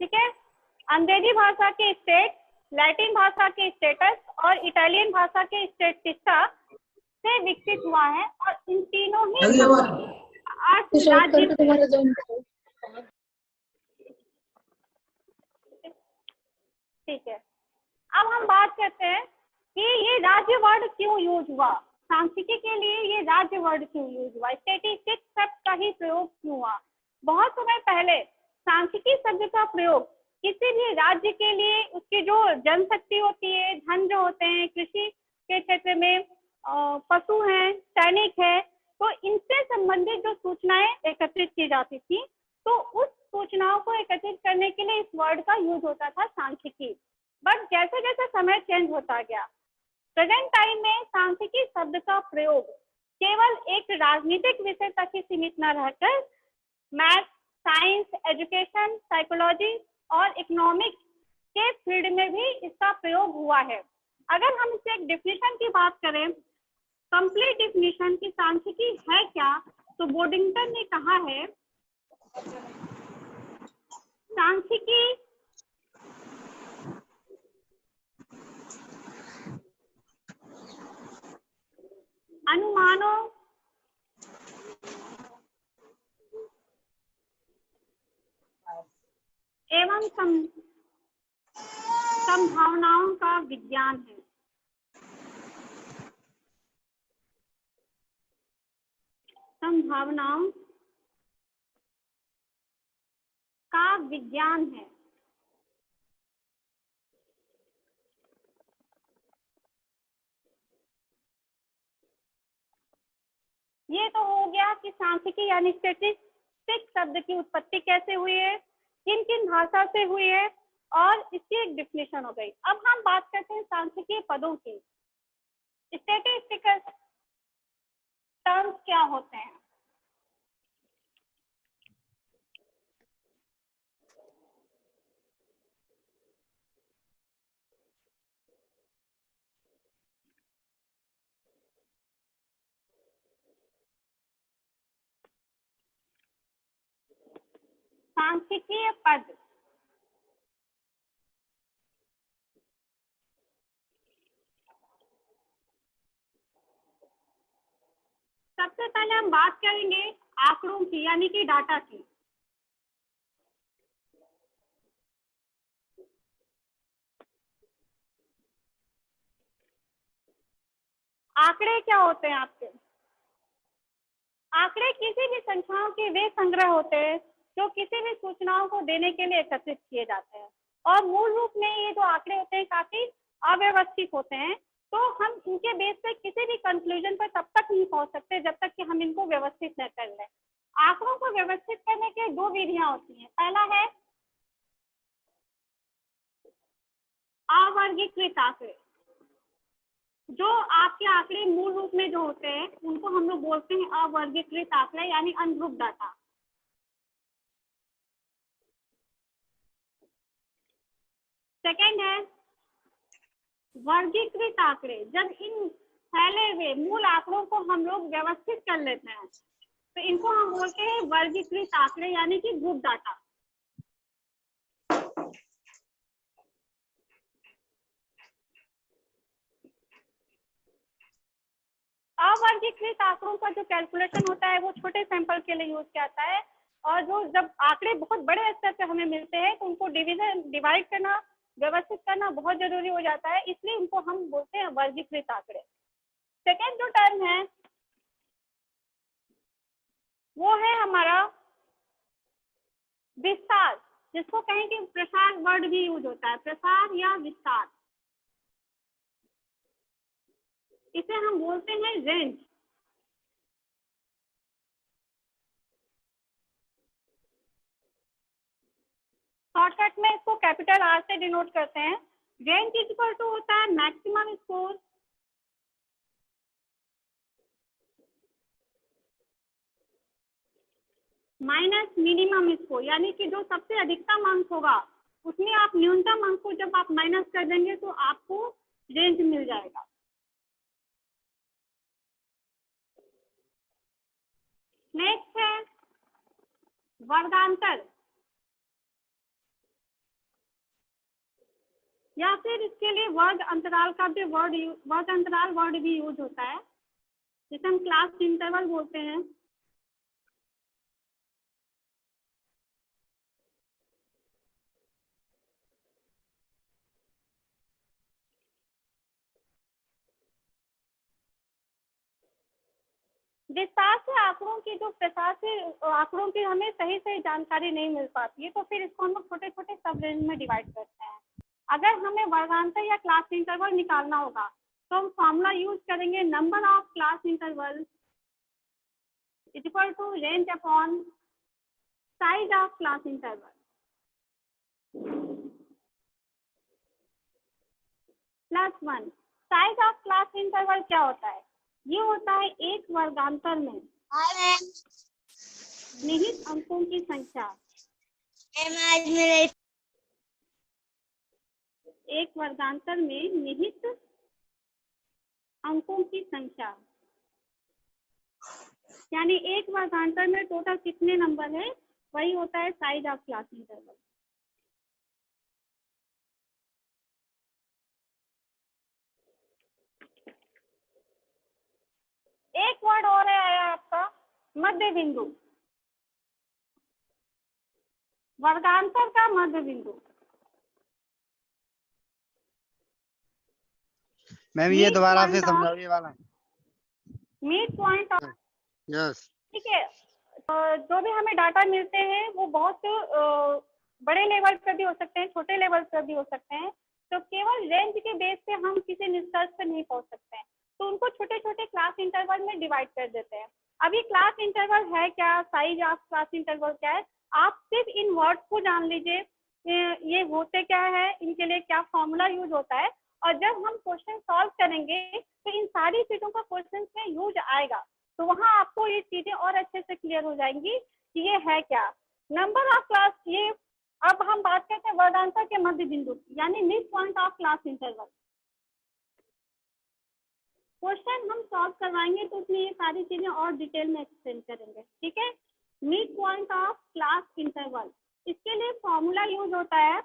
ठीक है। अंग्रेजी भाषा के स्टेट, लैटिन भाषा के स्टेटस और इटालियन भाषा के स्टेटिस्टा से विकसित हुआ है और इन तीनों ही अर्थ राज्य से, ठीक है। अब हम बात करते हैं कि ये राज्य वर्ड क्यों यूज हुआ, सांख्यिकी के लिए ये राज्य वर्ड क्यों यूज हुआ, स्टैटिस्टिक्स शब्द का ही प्रयोग क्यों हुआ। बहुत समय पहले सांख्यिकी शब्द का प्रयोग किसी भी राज्य के लिए उसकी जो जनशक्ति होती है, धन जो होते हैं, कृषि के क्षेत्र में पशु हैं, सैनिक है, तो इनसे संबंधित जो सूचनाएं एकत्रित की जाती थी, तो उस सूचनाओं को एकत्रित करने के लिए इस वर्ड का यूज होता था सांख्यिकी। बट जैसे जैसे समय चेंज होता गया, प्रेजेंट टाइम में सांख्यिकी शब्द का प्रयोग केवल एक राजनीतिक विषय तक ही सीमित न रहकर मैथ, साइंस, एजुकेशन, साइकोलॉजी और इकोनॉमिक्स के फील्ड में भी इसका प्रयोग हुआ है। अगर हम इसे एक डिफिनेशन की बात करें, कंप्लीट डिफिनेशन की सांख्यिकी है क्या, तो बोर्डिंगटन ने कहा है सांख्यिकी अनुमानों एवं संभावनाओं का विज्ञान है। संभावनाओं का विज्ञान है। ये तो हो गया कि सांख्यिकी यानी स्टैटिस्टिक्स शब्द की उत्पत्ति कैसे हुई है, किन किन भाषा से हुई है, और इसकी एक डिफिनेशन हो गई। अब हम बात करते हैं सांख्यिकीय पदों की। स्टैटिस्टिकल टर्म्स क्या होते हैं। सांख्यिकीय पद सबसे पहले हम बात करेंगे आंकड़ों की, यानी कि डाटा की। आंकड़े क्या होते हैं आपके? आंकड़े किसी भी संख्याओं के वे संग्रह होते हैं जो किसी भी सूचनाओं को देने के लिए एकत्रित किए जाते हैं, और मूल रूप में ये जो आंकड़े होते हैं काफी अव्यवस्थित होते हैं, तो हम इनके बेस पे किसी भी कंक्लूजन पर तब तक नहीं पहुंच सकते जब तक कि हम इनको व्यवस्थित न कर लें। आंकड़ों को व्यवस्थित करने के दो विधियां होती हैं। पहला है अवर्गीकृत आंकड़े। जो आपके आंकड़े मूल रूप में जो होते हैं उनको हम लोग बोलते हैं अवर्गीकृत आंकड़े, यानी अनग्रुप डाटा। सेकेंड है वर्गीकृत आंकड़े। जब इन फैले हुए मूल आंकड़ों को हम लोग व्यवस्थित कर लेते हैं तो इनको हम बोलते हैं वर्गीकृत आंकड़े, यानी कि ग्रुप डाटा। अवर्गीकृत आंकड़ों का जो कैलकुलेशन होता है वो छोटे सैंपल के लिए यूज किया जाता है, और जो जब आंकड़े बहुत बड़े स्तर पे हमें मिलते हैं तो उनको डिवाइड करना, व्यवस्थित करना बहुत जरूरी हो जाता है, इसलिए उनको हम बोलते हैं वर्गीकृत आंकड़े। सेकेंड जो टर्म है वो है हमारा विस्तार, जिसको कहें कि प्रसार वर्ड भी यूज होता है, प्रसार या विस्तार। इसे हम बोलते हैं रेंज। शॉर्टकट में इसको कैपिटल आर से डिनोट करते हैं। रेंज इज इक्वल टू होता है maximum score minus minimum score, यानी कि जो सबसे अधिकतम अंक होगा उसमें आप न्यूनतम अंक को जब आप माइनस कर देंगे तो आपको रेंज मिल जाएगा। नेक्स्ट है वर्गांतर। या फिर इसके लिए वर्ग अंतराल का भी वर्ग अंतराल वर्ड भी यूज होता है, जिसे हम क्लास इंटरवल बोलते हैं। विस्तार से आंकड़ों की जो प्रसार से आंकड़ों की हमें सही सही जानकारी नहीं मिल पाती है, तो फिर इसको हम लोग छोटे छोटे सब रेंज में डिवाइड करते हैं। अगर हमें वर्गांतर या क्लास इंटरवल निकालना होगा तो हम फॉर्मूला यूज करेंगे, number of class interval equal to range upon size of class interval +1। Size of class interval क्या होता है? ये होता है एक वर्गांतर में निहित अंकों की संख्या। एक वर्गांतर में निहित अंकों की संख्या, यानी एक वर्गांतर में टोटल कितने नंबर है, वही होता है साइज ऑफ क्लास इंटरवल। एक वर्ड और है आपका मध्य बिंदु, वर्गांतर का मध्य बिंदु। मैम ये दोबारा से समझाओ ये वाला। मिड पॉइंट ऑफ, यस ठीक है। जो भी हमें डाटा मिलते हैं वो बहुत बड़े लेवल पर भी हो सकते हैं, छोटे लेवल पर भी हो सकते हैं, तो केवल रेंज के बेस पे हम किसी निष्कर्ष पर नहीं पहुंच सकते हैं, तो उनको छोटे छोटे क्लास इंटरवल में डिवाइड कर देते हैं। अभी क्लास इंटरवल है क्या, साइज ऑफ क्लास इंटरवल क्या है, आप सिर्फ इन वर्ड्स को जान लीजिए, ये होते क्या है, इनके लिए क्या फॉर्मूला यूज होता है, और जब हम क्वेश्चन सॉल्व करेंगे तो इन सारी चीजों का क्वेश्चन में यूज आएगा, तो वहाँ आपको ये चीजें और अच्छे से क्लियर हो जाएंगी कि ये है क्या। नंबर ऑफ क्लास, ये अब हम बात करते हैं वर्गांतर के मध्य बिंदु यानी mid point of class interval. Question हम सॉल्व करवाएंगे तो उसमें ये सारी चीजें और डिटेल में एक्सप्लेन करेंगे, ठीक है। Mid point of class interval, इसके लिए फॉर्मूला यूज होता है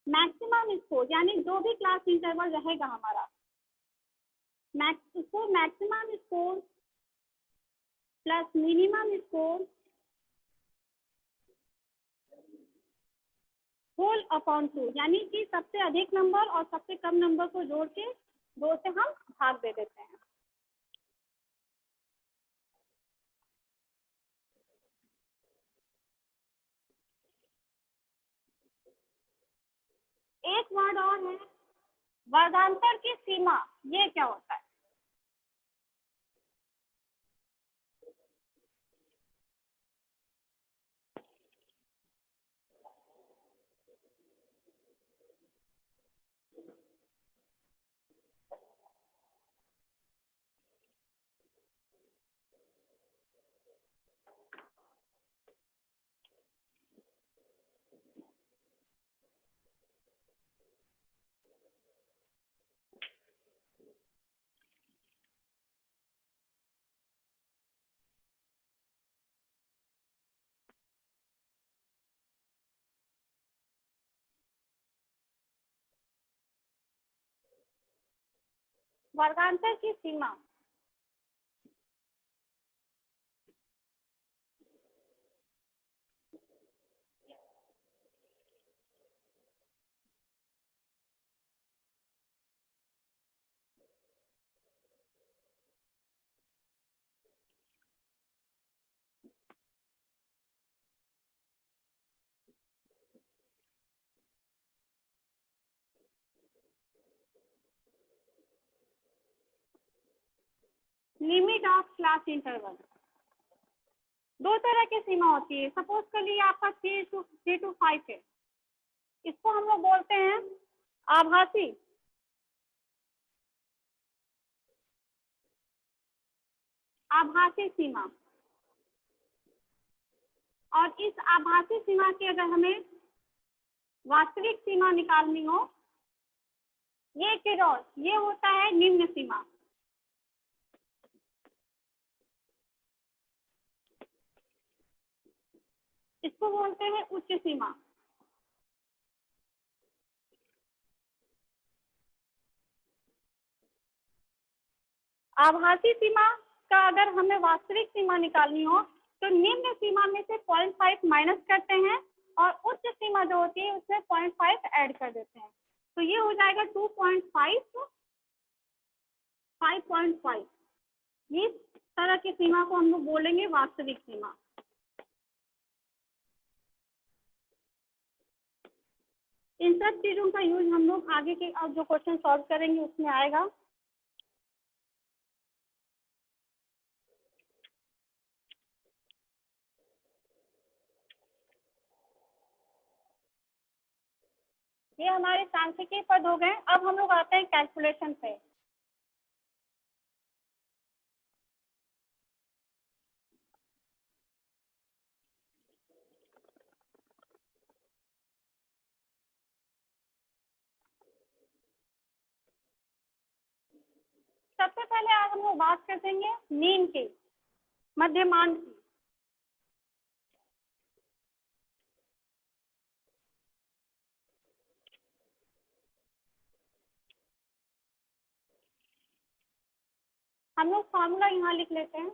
मैक्सिमम स्कोर, यानी जो भी क्लास इंटरवल रहेगा हमारा, उसको maximum score plus minimum score whole upon 2, यानी कि सबसे अधिक नंबर और सबसे कम नंबर को जोड़ के 2 से हम भाग दे देते हैं। एक वर्ड और है वर्गांतर की सीमा, ये क्या होता है? वर्गांतर की सीमा लिमिट ऑफ क्लास इंटरवल, दो तरह की सीमा होती है। सपोज कर लिए आपका 3 to 5 है, इसको हम लोग बोलते हैं आभासी आभासी सीमा। और इस आभासी सीमा की अगर हमें वास्तविक सीमा निकालनी हो, ये किरोस, ये होता है निम्न सीमा। इसको बोलते हैं उच्च सीमा। आभासी सीमा का अगर हमें वास्तविक सीमा निकालनी हो तो निम्न सीमा में से 0.5 माइनस करते हैं और उच्च सीमा जो होती है उसमें 0.5 ऐड कर देते हैं, तो ये हो जाएगा 2.5 5.5। इस तरह की सीमा को हम लोग बोलेंगे वास्तविक सीमा। इन सब चीजों का यूज हम लोग आगे के अब जो क्वेश्चन सॉल्व करेंगे उसमें आएगा। ये हमारे सांख्यिकीय पद हो गए। अब हम लोग आते हैं कैलकुलेशन पे। सबसे पहले आज हम लोग बात कर देंगे मीन की, मध्यमान की। हम लोग फॉर्मूला यहाँ लिख लेते हैं।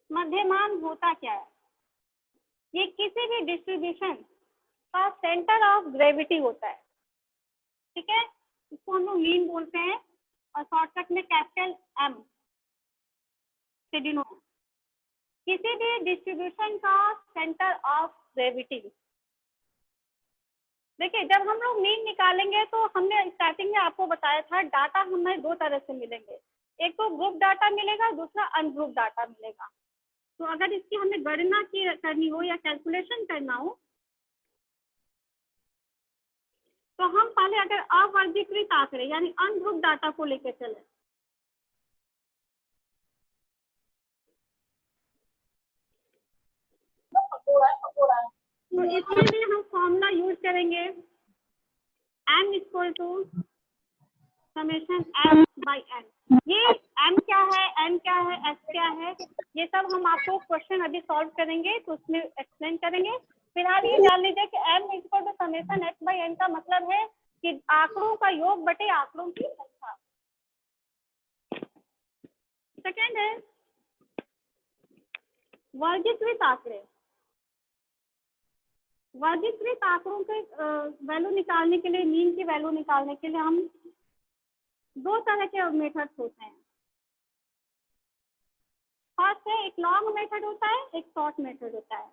मध्यमान होता क्या है? ये किसी भी डिस्ट्रीब्यूशन का सेंटर ऑफ ग्रेविटी होता है, ठीक है। इसको हम लोग मीन बोलते हैं और शॉर्टकट में कैपिटल एम से डिनोट। किसी भी डिस्ट्रीब्यूशन का सेंटर ऑफ ग्रेविटी। देखिए, जब हम लोग मीन निकालेंगे तो हमने स्टार्टिंग में आपको बताया था डाटा हमें दो तरह से मिलेंगे, एक तो ग्रुप डाटा मिलेगा, दूसरा अनग्रुप डाटा मिलेगा। तो अगर इसकी हमें गणना करनी हो या कैलकुलेशन करना हो तो हम पहले अगर अवर्गीकृत आंकड़े यानी अनग्रुप डाटा को लेकर चले तो इसके लिए हम फॉर्मूला यूज करेंगे m equal to summation m by n। ये m क्या है, n क्या है, s क्या है, ये सब हम आपको क्वेश्चन अभी सॉल्व करेंगे तो उसमें एक्सप्लेन करेंगे। फिलहाल ये जान लीजिए कि m equal to summation x by n का मतलब है कि आंकड़ों का योग बटे आंकड़ों की संख्या। सेकेंड है वर्गीकृत आंकड़े। वर्गीकृत आंकड़ों के वैल्यू निकालने के लिए, मीन की वैल्यू निकालने के लिए हम दो तरह के मेथड्स होते हैं। फर्स्ट है एक लॉन्ग मेथड होता है, एक शॉर्ट मेथड होता है।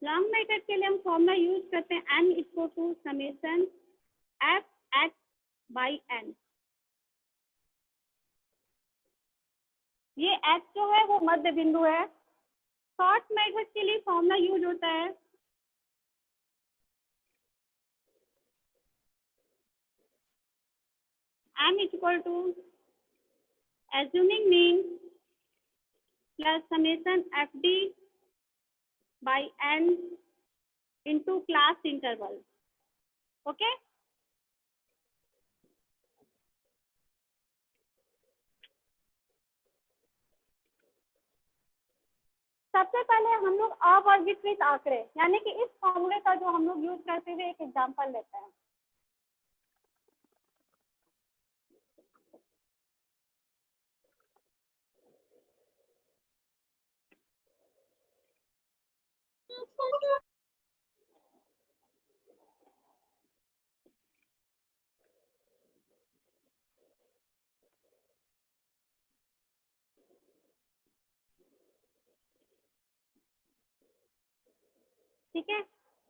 लॉन्ग मेथड के लिए हम फॉर्मूला यूज करते हैं m equal to summation f x by n। ये x जो है वो मध्य बिंदु है। शॉर्ट मेथड के लिए फॉर्मूला यूज होता है m equal to assuming mean plus summation F D by n into class interval. Okay, सबसे पहले हम लोग अवर्गीकृत आंकड़े यानी कि इस फॉर्मूले का जो हम लोग यूज करते हुए एक एग्जांपल लेते हैं। ठीक है,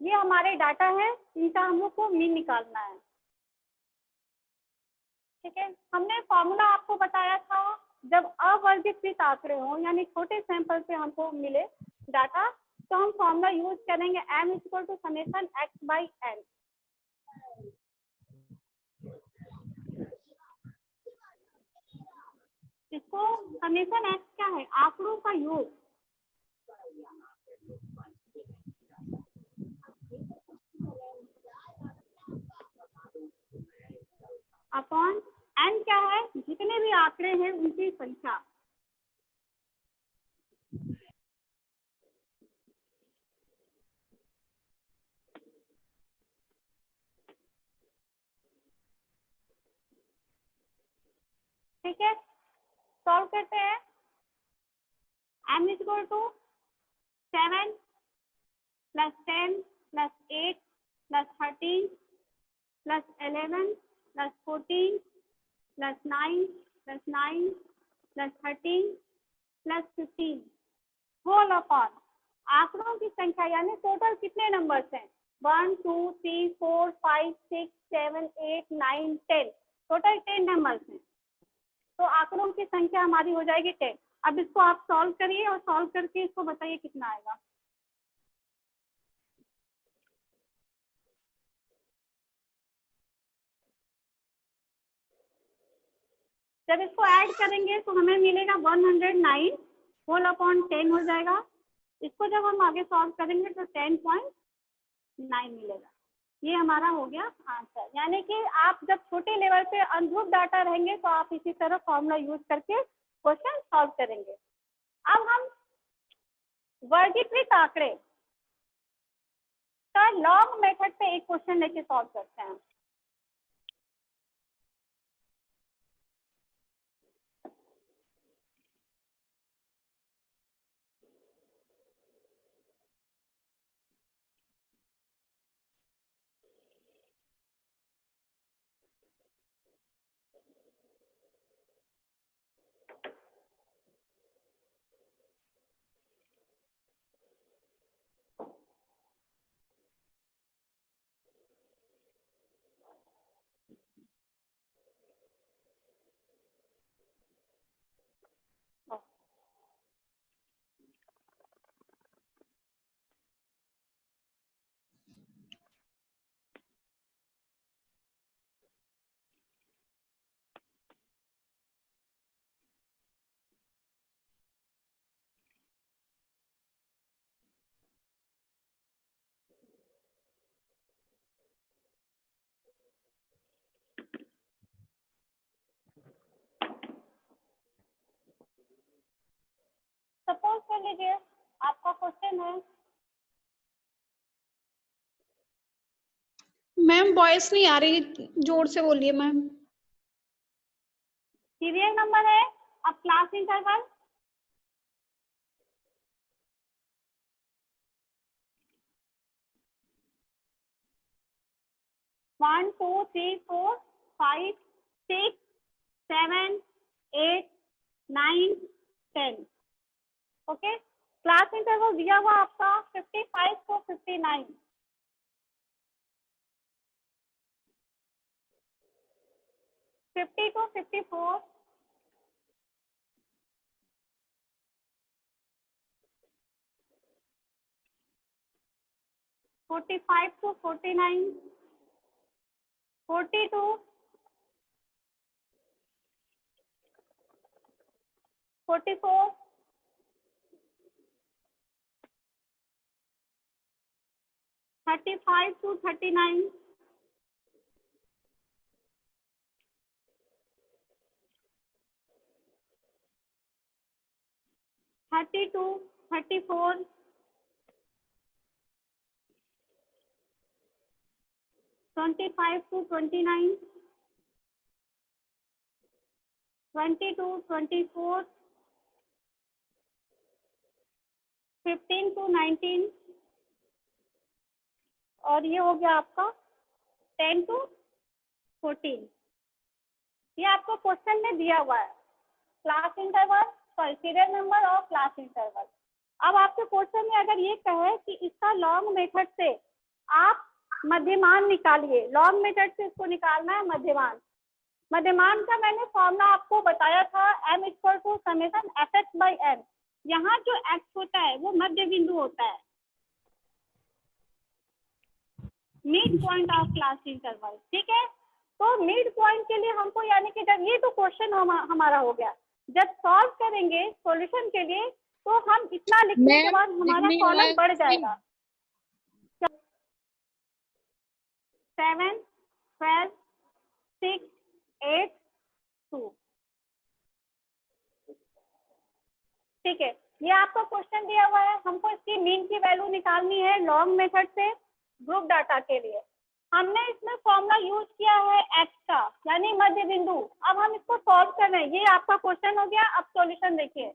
ये हमारे डाटा है, इनका हम लोग को मीन निकालना है। ठीक है, हमने फॉर्मूला आपको बताया था जब अवर्गीकृत आंकड़े हों यानी छोटे सैंपल से हमको मिले डाटा तो हम फॉर्मूला यूज करेंगे m equal to summation x by n। इसको समेशन x क्या है, आंकड़ों का योग। अपॉन n क्या है, जितने भी आंकड़े हैं उनकी संख्या। ठीक है, सॉल्व करते हैं। m is equal to 7 plus 10 plus 8 plus 13 plus 11 plus 14 plus 9 plus 9 plus 13 plus 15 whole upon आंकड़ों की संख्या, यानी टोटल कितने नंबर्स हैं, 1 2 3 4 5 6 7 8 9 10, टोटल 10 नंबर्स हैं। तो आंकड़ों की संख्या हमारी हो जाएगी 10। अब इसको आप सॉल्व करिए और सॉल्व करके इसको बताइए कितना आएगा। जब इसको ऐड करेंगे तो हमें मिलेगा 109 होल अपॉन 10 हो जाएगा। इसको जब हम आगे सॉल्व करेंगे तो 10.9 मिलेगा। ये हमारा हो गया आंसर। यानी कि आप जब छोटे लेवल पे अनग्रुप डाटा रहेंगे तो आप इसी तरह फॉर्मूला यूज करके क्वेश्चन सॉल्व करेंगे। अब हम वर्गीकृत आंकड़े का लॉग मेथड पे एक क्वेश्चन लेके सॉल्व करते हैं। सपोज कर लीजिए आपका क्वेश्चन है, मैम वॉइस नहीं आ रही, जोर से बोलिए मैम। सीरियल नंबर है, अब class interval, one two three four five six 7 8 9 10। Okay, class interval दिया हुआ आपका 55 to 59, 50 to 54, 45 to 49, 42, 44, 35 to 39, 32, 34, 25 to 29, 22, 24, 15 to 19, और ये हो गया आपका 10 to 14। ये आपको क्वेश्चन में दिया हुआ है, class interval, sorry serial number और क्लास इंटरवल। अब आपके क्वेश्चन में अगर ये कहे कि इसका लॉन्ग मेथड से आप मध्यमान निकालिए, लॉन्ग मेथड से इसको निकालना है मध्यमान। मध्यमान का मैंने फॉर्मूला आपको बताया था, m equal to summation fx by n। यहाँ जो x होता है वो मध्य बिंदु होता है, mid point of class interval. ठीक है, तो मिड पॉइंट के लिए हमको, यानी कि जब ये तो क्वेश्चन हमारा हो गया, जब सॉल्व करेंगे सॉल्यूशन के लिए तो हम इतना लिखने के बाद हमारा कॉलम बढ़ जाएगा। 7 12 6 82। ठीक है, ये आपका क्वेश्चन दिया हुआ है, हमको इसकी मीन की वैल्यू निकालनी है लॉन्ग मेथड से ग्रुप डाटा के लिए। हमने इसमें फॉर्मूला यूज किया है एक्स का, यानी मध्य बिंदु। अब हम इसको सॉल्व कर रहे हैं, ये आपका क्वेश्चन हो गया। अब सॉल्यूशन देखिए,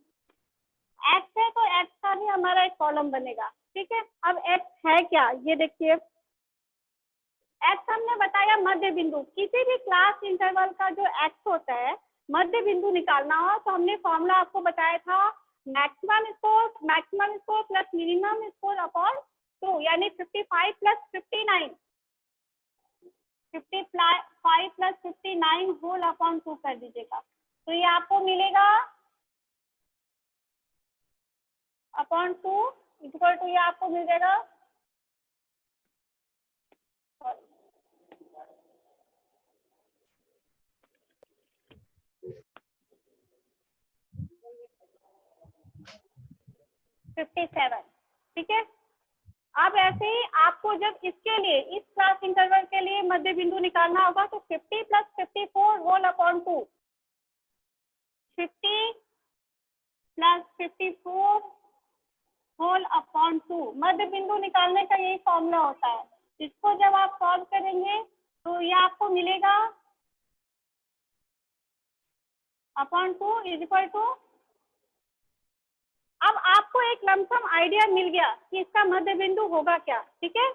एक्स है तो एक्स का भी हमारा एक कॉलम बनेगा। ठीक है, अब एक्स है क्या, ये देखिए, एक्स हमने बताया मध्य बिंदु। किसी भी क्लास इंटरवल का जो एक्स होता है, मध्य बिंदु निकालना हो तो हमने फॉर्मूला आपको बताया था, maximum score plus minimum score upon 2, यानी 55 प्लस 59, 55 प्लस 59 होल अपॉन 2 कर दीजिएगा, तो ये आपको मिलेगा अपॉन 2 इक्वल टू, ये आपको मिल जाएगा 57। ठीक है, अब ऐसे ही आपको जब इसके लिए, इस क्लास इंटरवल के लिए मध्य बिंदु निकालना होगा तो 50 plus 54 whole upon 2, 50 plus 54 whole upon 2 मध्य बिंदु निकालने का यही फॉर्मूला होता है। इसको जब आप सॉल्व करेंगे तो ये आपको मिलेगा अपॉन 2 इज इक्वल टू, अब आपको एक लमसम आइडिया मिल गया कि इसका मध्य बिंदु होगा क्या। ठीक है,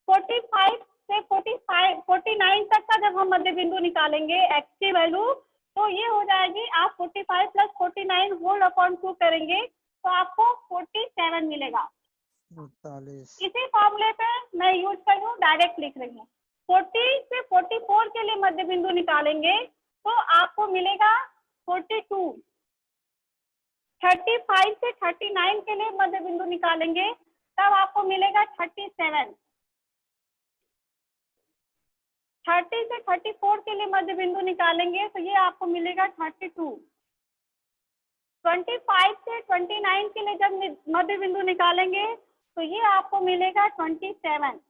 45 से 49 तक का जब हम मध्य बिंदु निकालेंगे एक्स की वैल्यू, तो ये हो जाएगी, आप 45 प्लस 49 होल अपॉन 2 करेंगे तो आपको 47 मिलेगा। 48। इसी फॉर्मूले पे मैं यूज कर रही हूँ, डायरेक्ट लिख रही हूँ। 40 से 44 के लिए मध्य बिंदु निकालेंगे तो आपको मिलेगा 42। 35 से 39 के लिए मध्य बिंदु निकालेंगे तब आपको मिलेगा 37। 30 से 34 के लिए मध्य बिंदु निकालेंगे तो ये आपको मिलेगा 32। 25 से 29 के लिए जब मध्य बिंदु निकालेंगे तो ये आपको मिलेगा 27।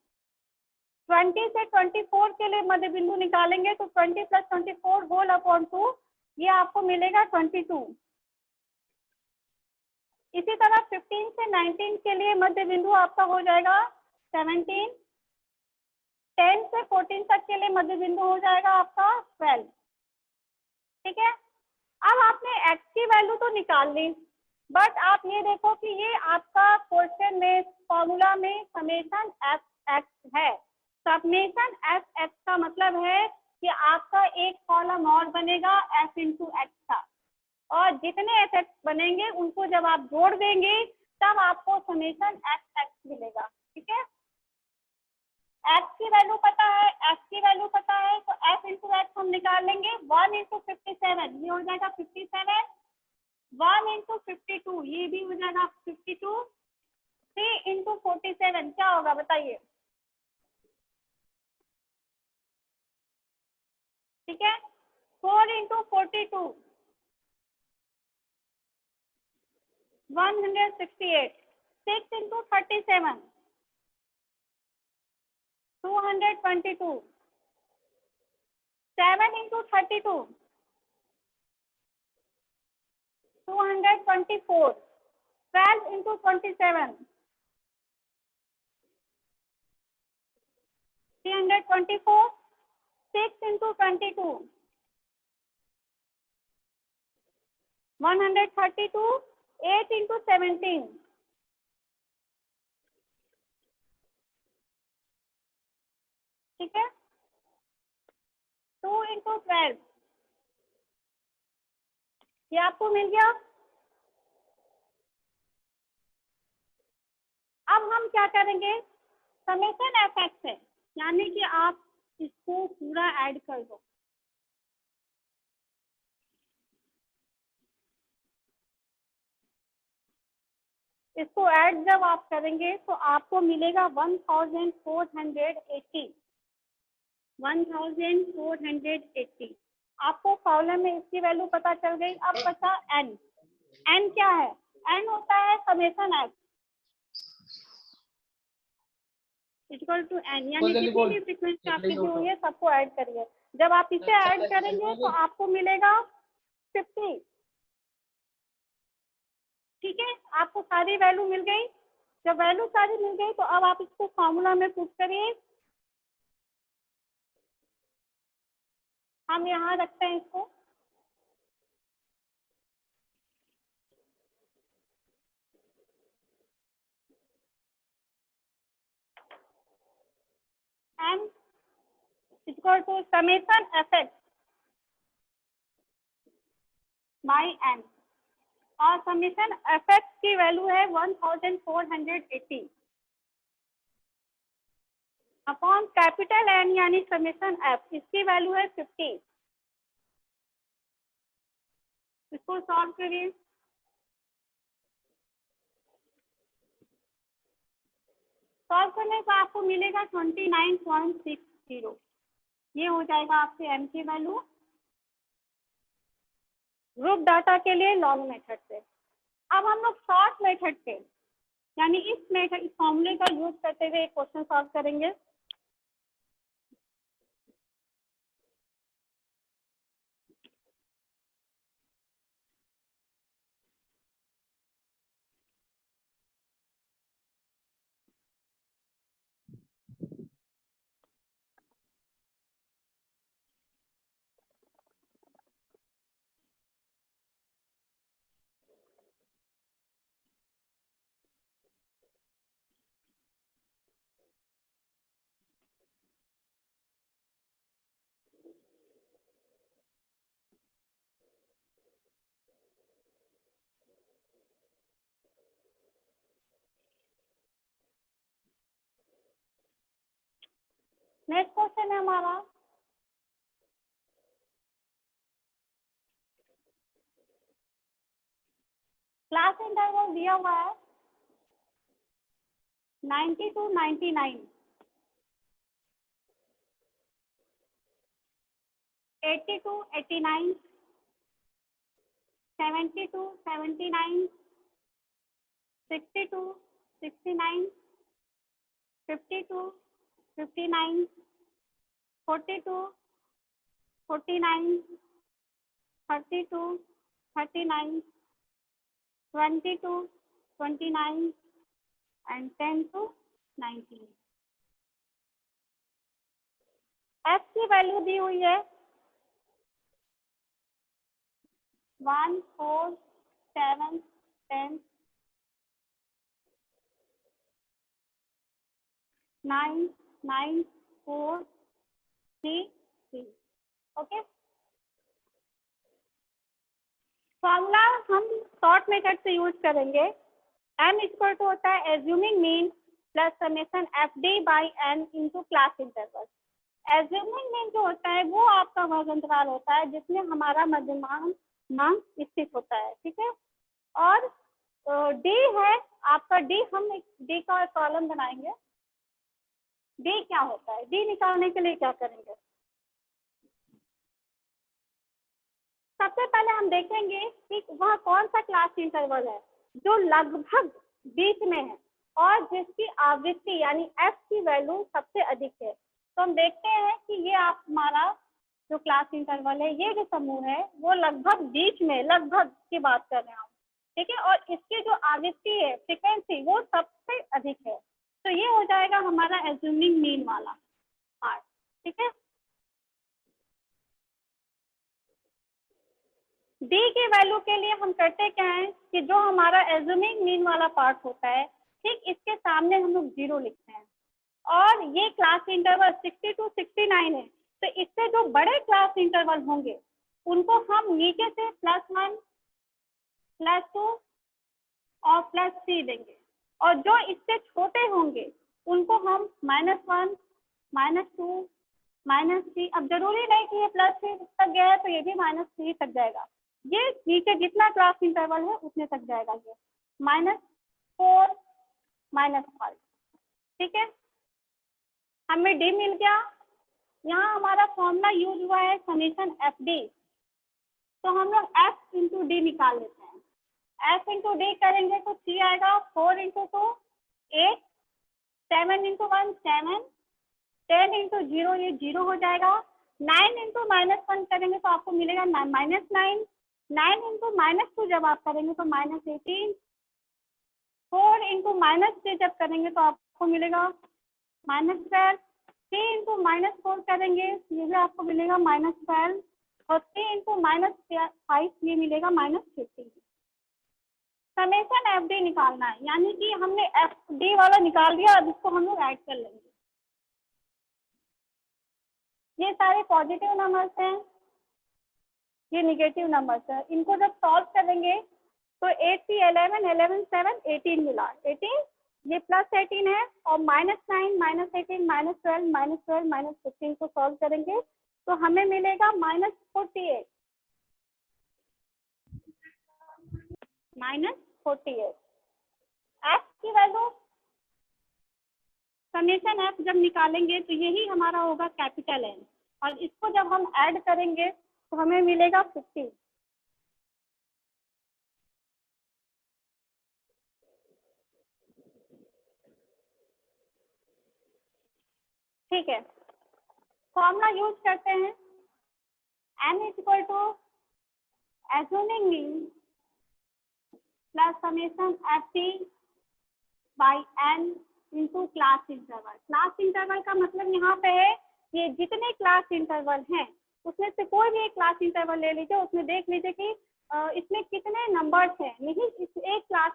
20 से 24 के लिए मध्य बिंदु निकालेंगे तो 20 प्लस 24 होल अपॉन 2, ये आपको मिलेगा 22। इसी तरह 15 से 19 के लिए मध्य बिंदु आपका हो जाएगा 17। 10 से 14 तक के लिए मध्य बिंदु हो जाएगा आपका 12। ठीक है, अब आपने एक्स की वैल्यू तो निकाल ली, बट आप ये देखो कि ये आपका क्वेश्चन में फॉर्मूला में समेशन एफ एक्स है। समेशन एफ एक्स का मतलब है कि आपका एक कॉलम और बनेगा एफ इंटू एक्स का, और जितने एफ एक्स बनेंगे उनको जब आप जोड़ देंगे तब आपको समेशन एफ एक्स मिलेगा। ठीक है, एक्स की वैल्यू पता है, एक्स की वैल्यू पता है, तो एफ इंटू एक्स हम निकाल लेंगे। 1 इंटू 57 ये हो जाएगा 57। 1 इंटू 52 ये भी हो जाएगा 52। 3 इंटू 47 क्या होगा बताइए। ठीक है, 4 into 42 168। 6 into 37 222। 7 into 32 224। 12 into 27 324। 6 into 22 132। 8 into 17 ठीक है, 2 इंटू 12 ये आपको मिल गया। अब हम क्या करेंगे, समेशन एफ एक्स है, यानी कि आप इसको पूरा ऐड कर दो। इसको ऐड जब आप करेंगे तो आपको मिलेगा 1480। 1480 आपको कॉलम में इसकी वैल्यू पता चल गई। अब बचा एन। एन क्या है, एन होता है summation F equal to N, यानी जितनी भी फ्रीक्वेंसी आपकी दी हुई है सबको ऐड करिए। जब आप इसे ऐड करेंगे तो आपको मिलेगा 50। ठीक है, आपको सारी वैल्यू मिल गई। जब वैल्यू सारी मिल गई तो अब आप इसको फॉर्मूला में पुट करिए। हम यहाँ रखते हैं इसको। m equal to summation fx by n, और समेशन fx की वैल्यू है 1480 अपॉन कैपिटल N यानी समेशन f, इसकी वैल्यू है 50। इसको सॉल्व करिए। सॉल्व करने पर आपको मिलेगा 29.60। ये हो जाएगा आपके m की वैल्यू ग्रुप डाटा के लिए लॉन्ग मेथड से। अब हम लोग शॉर्ट मेथड से यानी इस फॉर्मूले का यूज करते हुए एक क्वेश्चन सॉल्व करेंगे। नेक्स्ट क्वेश्चन है हमारा क्लास इंटरवल दिया हुआ है 90 to 99, 80 to 89, 70 to 79, 60 to 69, 50 to 59, 40 to 49, 30 to 39, 20 to 29 and 10 to 19। f की वैल्यू दी हुई है 1, 4, 7, 10, 9, 9, 4, 3, 3। ओके, फॉर्मूला हम शॉर्ट मेथड से यूज करेंगे। m इक्वल टू होता है assuming mean plus summation F D by N into class interval. Assuming mean जो होता है वो आपका वर्ग अंतराल होता है जिसमें हमारा मध्यमान मान स्थित होता है। ठीक है, और डी है आपका डी, हम एक डी का कॉलम बनाएंगे। डी क्या होता है, डी निकालने के लिए क्या करेंगे? सबसे पहले हम देखेंगे कि वह कौन सा क्लास इंटरवल है जो लगभग बीच में है और जिसकी आवृत्ति यानी f की वैल्यू सबसे अधिक है। तो हम देखते हैं कि ये आप हमारा जो क्लास इंटरवल है, ये जो समूह है वो लगभग बीच में, लगभग की बात कर रहे हैं हम। ठीक है, और इसकी जो आवृत्ति है, फ्रिक्वेंसी, वो सबसे अधिक है। तो ये हो जाएगा हमारा एज्यूमिंग मीन वाला पार्ट। ठीक है, डी की वैल्यू के लिए हम करते क्या है कि जो हमारा एज्यूमिंग मीन वाला पार्ट होता है, ठीक इसके सामने हम लोग 0 लिखते हैं। और ये क्लास इंटरवल 60 to 69 है, तो इससे जो बड़े क्लास इंटरवल होंगे उनको हम नीचे से +1, +2 और +3 देंगे, और जो इससे छोटे होंगे उनको हम -1, -2, -3। अब जरूरी नहीं कि ये +3 तक गया है तो ये भी -3 तक जाएगा। ये नीचे जितना क्लास इंटरवल है उतने तक जाएगा, ये -4, -5। ठीक है, हमें डी मिल गया। यहाँ हमारा फॉर्मूला यूज हुआ है समेशन एफ डी, तो हम लोग एफ इंटू डी निकाल लेते हैं। एफ इंटू डी करेंगे तो 3 आएगा, 4 इंटू 2 8, 7 इंटू 1 7, 10 इंटू 0 ये 0 हो जाएगा, 9 इंटू -1 करेंगे तो आपको मिलेगा -9। 9 इंटू -2 जब आप करेंगे तो -18। 4 इंटू -3 जब करेंगे तो आपको मिलेगा -12। 3 इंटू -4 करेंगे ये भी आपको मिलेगा -12। और 3 इंटू -5 ये मिलेगा -15। समेशन एफ डी निकालना है, यानी कि हमने एफ डी वाला निकाल दिया, अब इसको हम लोग ऐड कर लेंगे। ये सारे पॉजिटिव नंबर्स हैं, ये निगेटिव नंबर्स हैं। इनको जब सॉल्व करेंगे तो 8 3 11 11 7 18 मिला 18, ये +18 है। और -9 -18 -12 -12 -15 को सॉल्व करेंगे तो हमें मिलेगा -48 -48। एफ की वैल्यू समेशन एफ जब निकालेंगे तो यही हमारा होगा कैपिटल एन, और इसको जब हम ऐड करेंगे तो हमें मिलेगा 50। ठीक है, फॉर्मूला यूज करते हैं। n equal to assuming mean plus summation F T by n into class interval. Class interval का मतलब यहाँ पे है ये जितने क्लास इंटरवल हैं उसमें से कोई भी एक क्लास इंटरवल ले लीजिए, उसमें देख लीजिए कि इसमें कितने नंबर्स हैं। निहित इस एक क्लास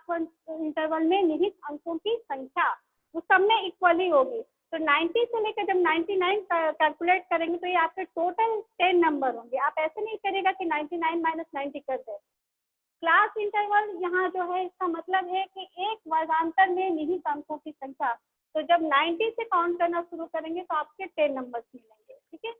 इंटरवल में निहित अंकों की संख्या वो सब में इक्वली होगी। तो 90 से लेकर जब 99 कैलकुलेट करेंगे तो ये आपके टोटल 10 नंबर होंगे। आप ऐसे नहीं करेगा कि 99 -90 कर दे। क्लास इंटरवल यहाँ जो है इसका मतलब है कि एक वर्गांतर में निहित अंकों की संख्या। तो जब 90 से काउंट करना शुरू करेंगे तो आपके 10 नंबर्स मिलेंगे। ठीक है,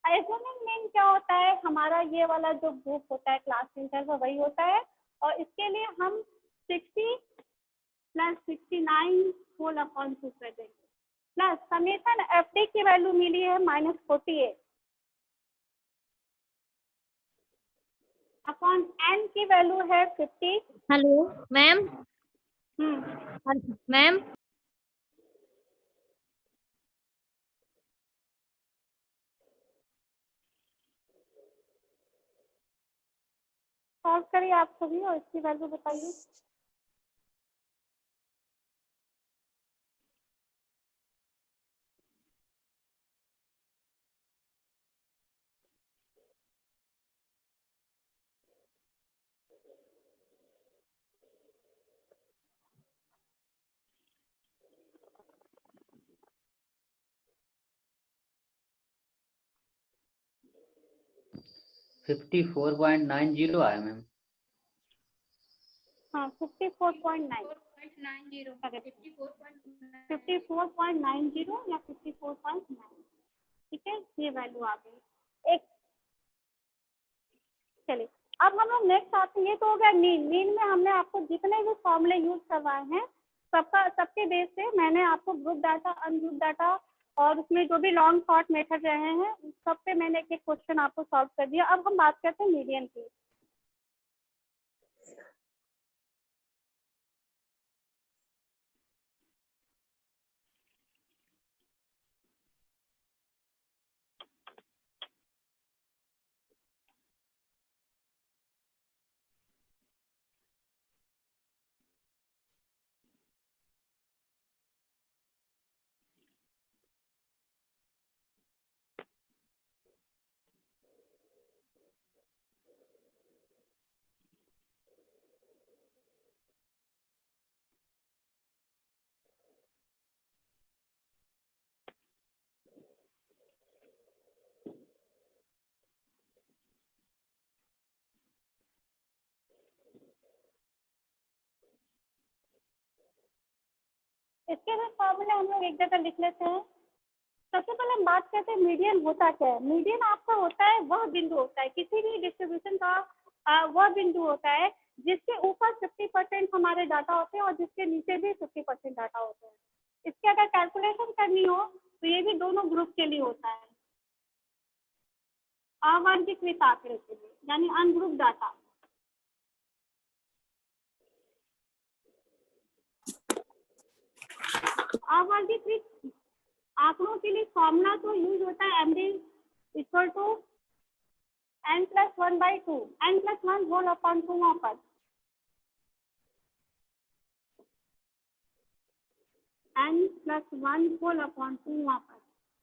एज्यूमिंग मीन क्या होता है, हमारा ये वाला जो ग्रुप होता है क्लास इंटरवल वही होता है। और इसके लिए हम 60 + 69 होल अपॉन 2 कर देंगे। प्लस समेशन एफ डी की वैल्यू मिली है -48 अपॉन एन की वैल्यू है 50। Hello ma'am. मैम सॉल्व करिए आप सभी और इसकी वैल्यू बताइए। $54.90 आया मैम। हाँ 54.9 54.90 या 54.9। ठीक है, ये वैल्यू आ गई एक। चलिए अब हम लोग नेक्स्ट आते हैं। ये तो हो गया मीन। मीन में हमने आपको जितने भी फॉर्मूले यूज करवाए हैं सबके बेस पे मैंने आपको ग्रुप डाटा, अनग्रुप डाटा और उसमें जो भी लॉन्ग शॉर्ट मेथड रहे हैं सब पे मैंने एक एक क्वेश्चन आपको सॉल्व कर दिया। अब हम बात करते हैं मीडियन की। इसके भी फॉर्मूले हम लोग एक जगह लिख लेते हैं। सबसे पहले हम बात करते हैं मीडियन होता क्या है। मीडियन आपका होता है वह बिंदु होता है किसी भी डिस्ट्रीब्यूशन का वह बिंदु होता है जिसके ऊपर 50% हमारे डाटा होते हैं और जिसके नीचे भी 50% डाटा होते हैं। इसकी अगर कैलकुलेशन करनी हो तो ये भी दोनों ग्रुप के लिए होता है, अवर्गीकृत आंकड़े के लिए यानी अनग्रुप डाटा। अवर्गीकृत आंकड़ों के लिए फॉर्मूला तो यूज होता है MD equal to n+1/2, n+1 whole upon 2 वहाँ पर, n+1 होल अपॉन 2 वहाँ पर।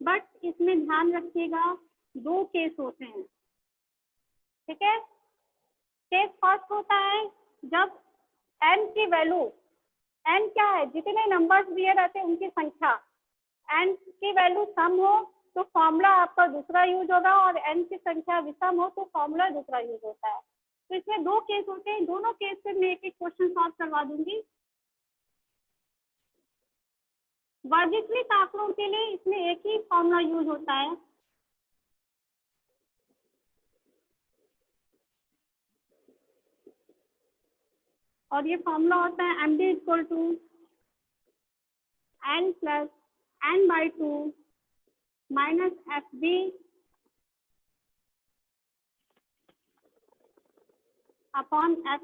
बट इसमें ध्यान रखिएगा 2 केस होते हैं, ठीक है। केस फर्स्ट होता है जब n की वैल्यू, n क्या है, जितने नंबर्स दिए रहते हैं उनकी संख्या, n की वैल्यू सम हो तो फॉर्मूला आपका दूसरा यूज होगा, और n की संख्या विषम हो तो फॉर्मूला दूसरा यूज होता है। तो इसमें 2 केस होते हैं, दोनों केस पे मैं एक एक क्वेश्चन सॉल्व करवा दूंगी। वर्गीकृत आंकड़ों के लिए इसमें एक ही फॉर्मूला यूज होता है, और ये फॉर्मूला होता है md equal to n+n/2 minus fb upon fa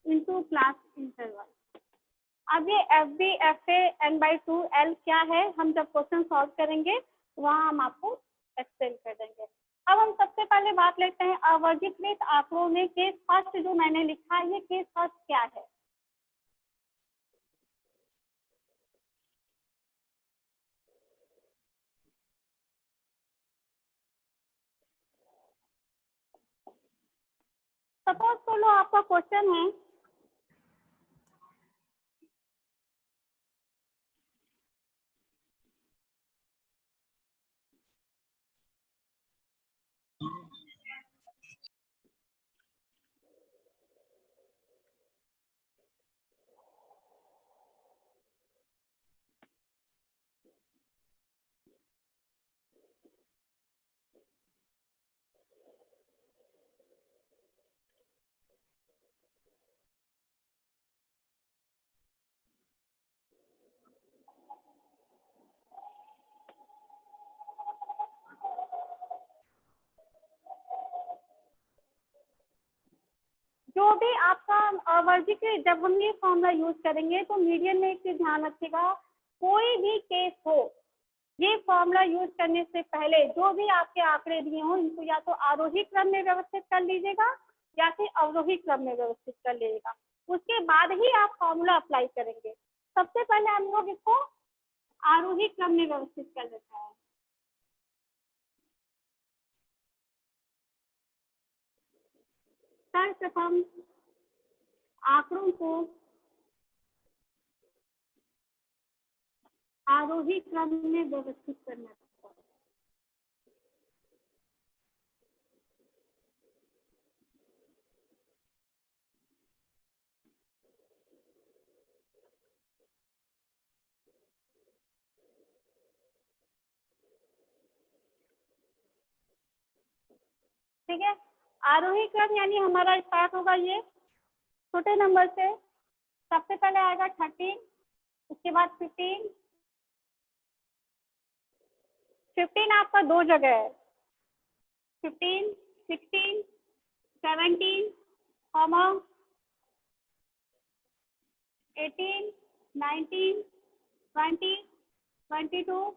into class interval. अब ये fb fa n/2 l क्या है, हम जब क्वेश्चन सॉल्व करेंगे वहाँ हम आपको एक्सप्लेन कर देंगे। अब हम सबसे पहले बात लेते हैं अवर्गीकृत आंकड़ों में केस फर्स्ट जो मैंने लिखा है, ये केस फर्स्ट क्या है। सपोज तो लो आपका क्वेश्चन है जो भी आपका वर्गीकृत, जब हम ये फॉर्मूला यूज करेंगे तो मीडियन में एक चीज ध्यान रखिएगा, कोई भी केस हो, ये फॉर्मूला यूज करने से पहले जो भी आपके आंकड़े दिए हों इनको या तो आरोही क्रम में व्यवस्थित कर लीजिएगा या फिर अवरोही क्रम में व्यवस्थित कर लीजिएगा, उसके बाद ही आप फॉर्मूला अप्लाई करेंगे। सबसे पहले हम लोग इसको आरोही क्रम में व्यवस्थित कर लेते हैं। सर्वप्रथम आंकड़ों को आरोही क्रम में व्यवस्थित करना है। ठीक है, आरोही क्रम यानी हमारा स्टार्ट होगा ये छोटे नंबर से, सबसे पहले आएगा 13, उसके बाद 15, 15 आपका 2 जगह है, 15, 16, 17, 18, 19, 20, 22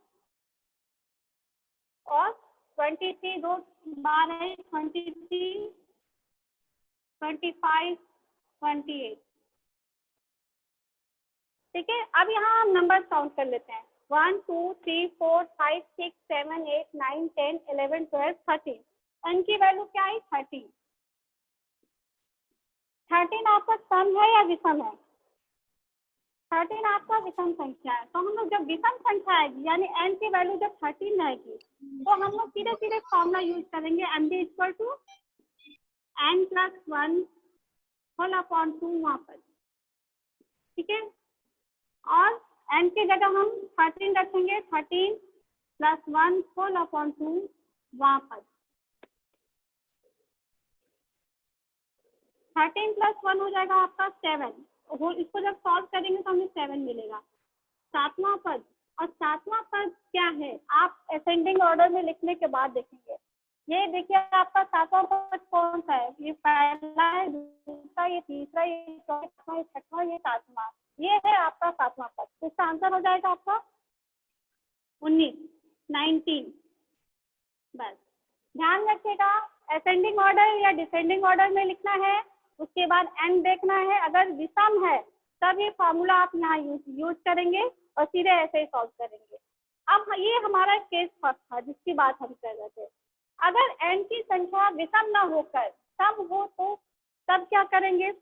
और 23, 2 बार है, 23, 25, 28। ठीक है, अब यहाँ हम नंबर काउंट कर लेते हैं, 1 2 3 4 5 6 7 8 9 10 11 12 13। n की वैल्यू क्या है, 13। 13 आपका सम है या विषम है, 13 आपका विषम संख्या है। तो हम लोग जब विषम संख्या आएगी यानी n की वैल्यू जब 13 रहेगी तो हम लोग सीधे सीधे फॉर्मूला यूज करेंगे, md equal to n+1 whole upon 2 वहाँ पर। ठीक है, और n की जगह हम 13 रखेंगे, 13+1 होल अपॉन 2 वहाँ पर। 13+1 हो जाएगा आपका 7, इसको जब सॉल्व करेंगे तो हमें 7 मिलेगा। 7वां पद, और 7वां पद क्या है आप असेंडिंग ऑर्डर में लिखने के बाद देखेंगे। ये देखिए आपका 7वां पद कौन सा है, ये पहला है, दूसरा, ये तीसरा, ये चौथा, ये छठवां, ये 7वां, ये है आपका 7वां पद। इसका आंसर हो जाएगा आपका 19, 19 बस। ध्यान रखिएगा, असेंडिंग ऑर्डर या डिसेंडिंग ऑर्डर में लिखना है, उसके बाद एन देखना है। अगर विषम है तब ये फॉर्मूला आप यहाँ यूज करेंगे और सीधे ऐसे ही सॉल्व करेंगे। अब ये हमारा केस फर्स्ट था जिसकी बात हम कर रहे थे। अगर एन की संख्या विषम न होकर सम हो तो तब क्या करेंगे?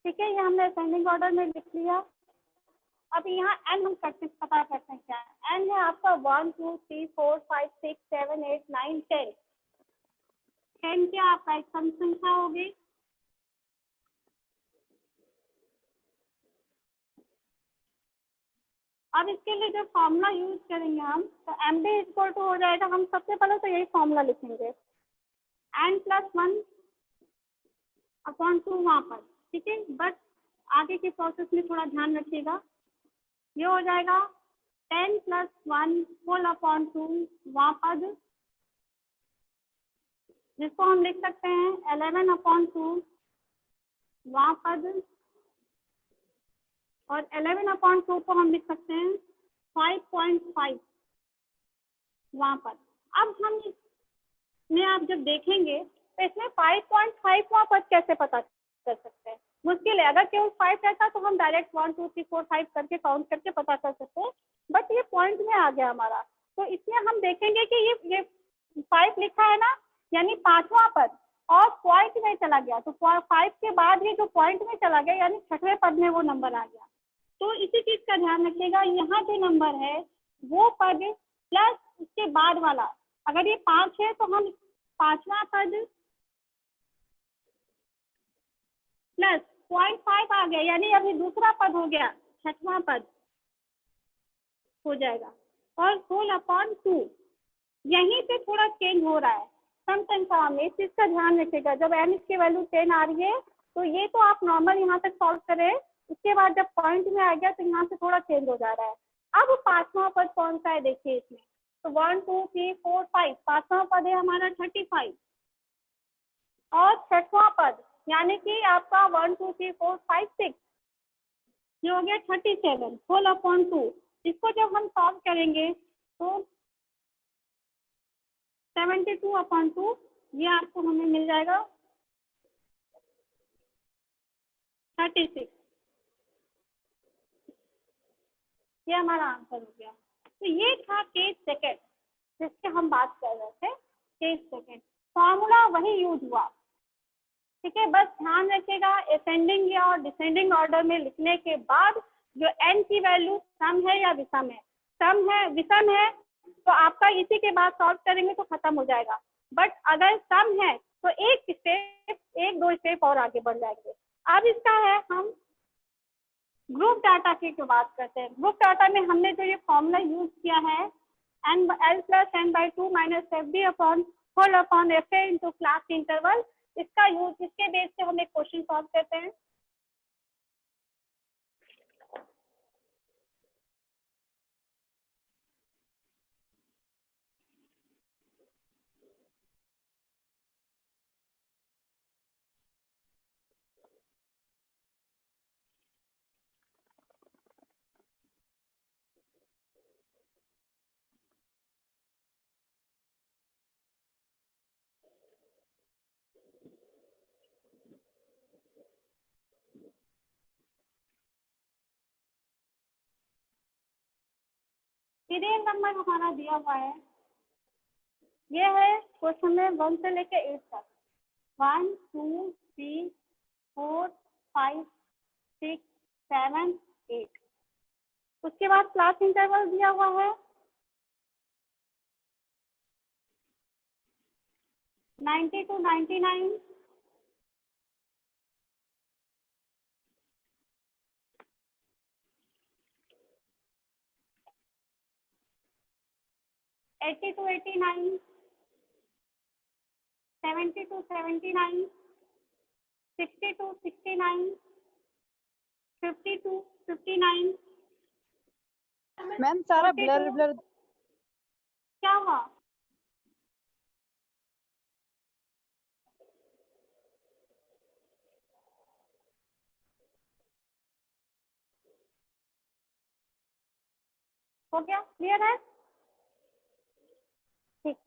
ठीक है, ये हमने असेंडिंग ऑर्डर में लिख लिया। अब यहाँ एन हम पता करते हैं क्या है। एन है आपका 1 2 3 4 5 6 7 8 9 10। 10 क्या आपका एक सम संख्या होगी। अब इसके लिए जो फॉर्मूला यूज करेंगे हम, तो एम बी इक्वल टू हो जाएगा, हम सबसे पहले तो यही फॉर्मूला लिखेंगे, एन प्लस 1 अपॉन 2 वहाँ पर। ठीक है, बट आगे के प्रोसेस में थोड़ा ध्यान रखिएगा। ये हो जाएगा 10 प्लस 1 होल अपॉन 2 वहाँ पद, जिसको हम लिख सकते हैं 11 अपॉन 2 वहाँ पद, और 11 अपॉन 2 को हम लिख सकते हैं 5.5 वहाँ पर। अब हम इसमें आप जब देखेंगे तो इसमें 5.5 वहाँ पर कैसे पता कर सकते हैं? मुश्किल है। अगर केवल 5 रहता तो हम डायरेक्ट 1 2 3 4 5 करके काउंट करके पता कर सकते हैं, बट ये पॉइंट में आ गया हमारा, तो इसमें हम देखेंगे कि ये 5 लिखा है ना, यानी 5वां पद, और पॉइंट में चला गया, तो 5 के बाद ये जो पॉइंट में चला गया यानी 6वें पद में वो नंबर आ गया। तो इसी चीज का ध्यान रखिएगा, यहाँ जो नंबर है वो पद प्लस उसके बाद वाला, अगर ये 5 है तो हम 5वां पद प्लस 0.5 आ गया, यानी अभी दूसरा पद हो गया, 6वां पद हो जाएगा, और होल अपॉन 2 यहीं पे थोड़ा चेंज हो रहा है सम संख्या में। इस चीज का ध्यान रखिएगा, जब एन की वैल्यू 10 आ रही है तो ये तो आप नॉर्मल यहाँ तक सॉल्व करें, उसके बाद जब पॉइंट में आ गया तो यहाँ से थोड़ा चेंज हो जा रहा है। अब 5वां पद कौन सा है देखिए इसमें, तो 1 2 3 4 5, 5वां पद है हमारा 35, और 6वां पद यानी कि आपका 1 2 3 4 5 6, ये हो गया 37 होल अपॉन 2। इसको जब हम सॉल्व करेंगे तो 72 अपॉन 2 ये आपको हमें मिल जाएगा 36। ये हमारा आंसर हो गया। तो ये था केस सेकंड जिसके हम बात कर रहे थे, केस सेकंड। फॉर्मूला वही यूज हुआ। ठीक है, बस ध्यान रखिएगा असेंडिंग या और डिसेंडिंग ऑर्डर में लिखने के बाद जो एन की वैल्यू सम है या विषम है, सम है विषम है तो आपका इसी के बाद सॉल्व करेंगे तो खत्म हो जाएगा, बट अगर सम है तो एक दो स्टेप और आगे बढ़ जाएंगे। अब इसका है हम ग्रुप डाटा की जो बात करते हैं। ग्रुप डाटा में हमने जो ये फॉर्मूला यूज किया है N L plus N by 2 minus F D upon whole upon F A into class interval, इसका यूज, इसके बेस से हम एक क्वेश्चन सॉल्व करते हैं। सीरियल नंबर हमारा दिया हुआ है, ये है क्वेश्चन में 1 से लेके 8 तक, 1 2 3 4 5 6 7 8। उसके बाद क्लास इंटरवल दिया हुआ है 90 to 99, एट्टी टू 89, 72, 79, 62, 69, 52, 59, मैम सारा 42, ब्लर ब्लर। क्या हुआ? हो गया? क्लियर है? ठीक।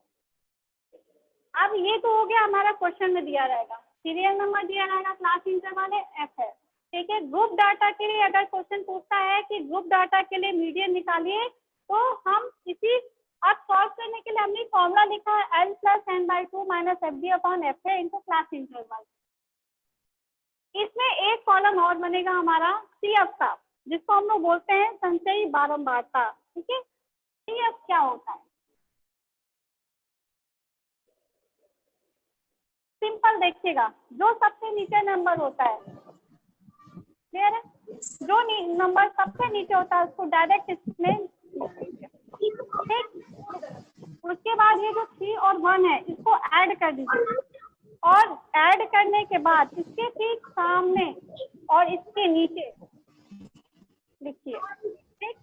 अब ये तो हो गया हमारा क्वेश्चन में दिया रहेगा, सीरियल नंबर दिया रहेगा, क्लास इंटरवल है, एफ है। ठीक है। ग्रुप डाटा के लिए अगर क्वेश्चन पूछता है कि ग्रुप डाटा के लिए मीडियन निकालिए, तो हम इसी अब सॉल्व करने के लिए हमने फॉर्मूला लिखा है L + n/2 - FD/F है इंटू क्लास इंटरवल। इसमें एक कॉलम और बनेगा हमारा CF का, जिसको हम लोग बोलते हैं संचयी बारंबारता। ठीक है। CF क्या होता है? सिंपल देखिएगा, जो सबसे नीचे नंबर होता है, क्लियर है, जो नंबर सबसे नीचे होता है उसको डायरेक्ट इसमें, ठीक। उसके बाद ये जो 3 और 1 है इसको ऐड कर दीजिए, और ऐड करने के बाद इसके ठीक सामने और इसके नीचे लिखिए। ठीक।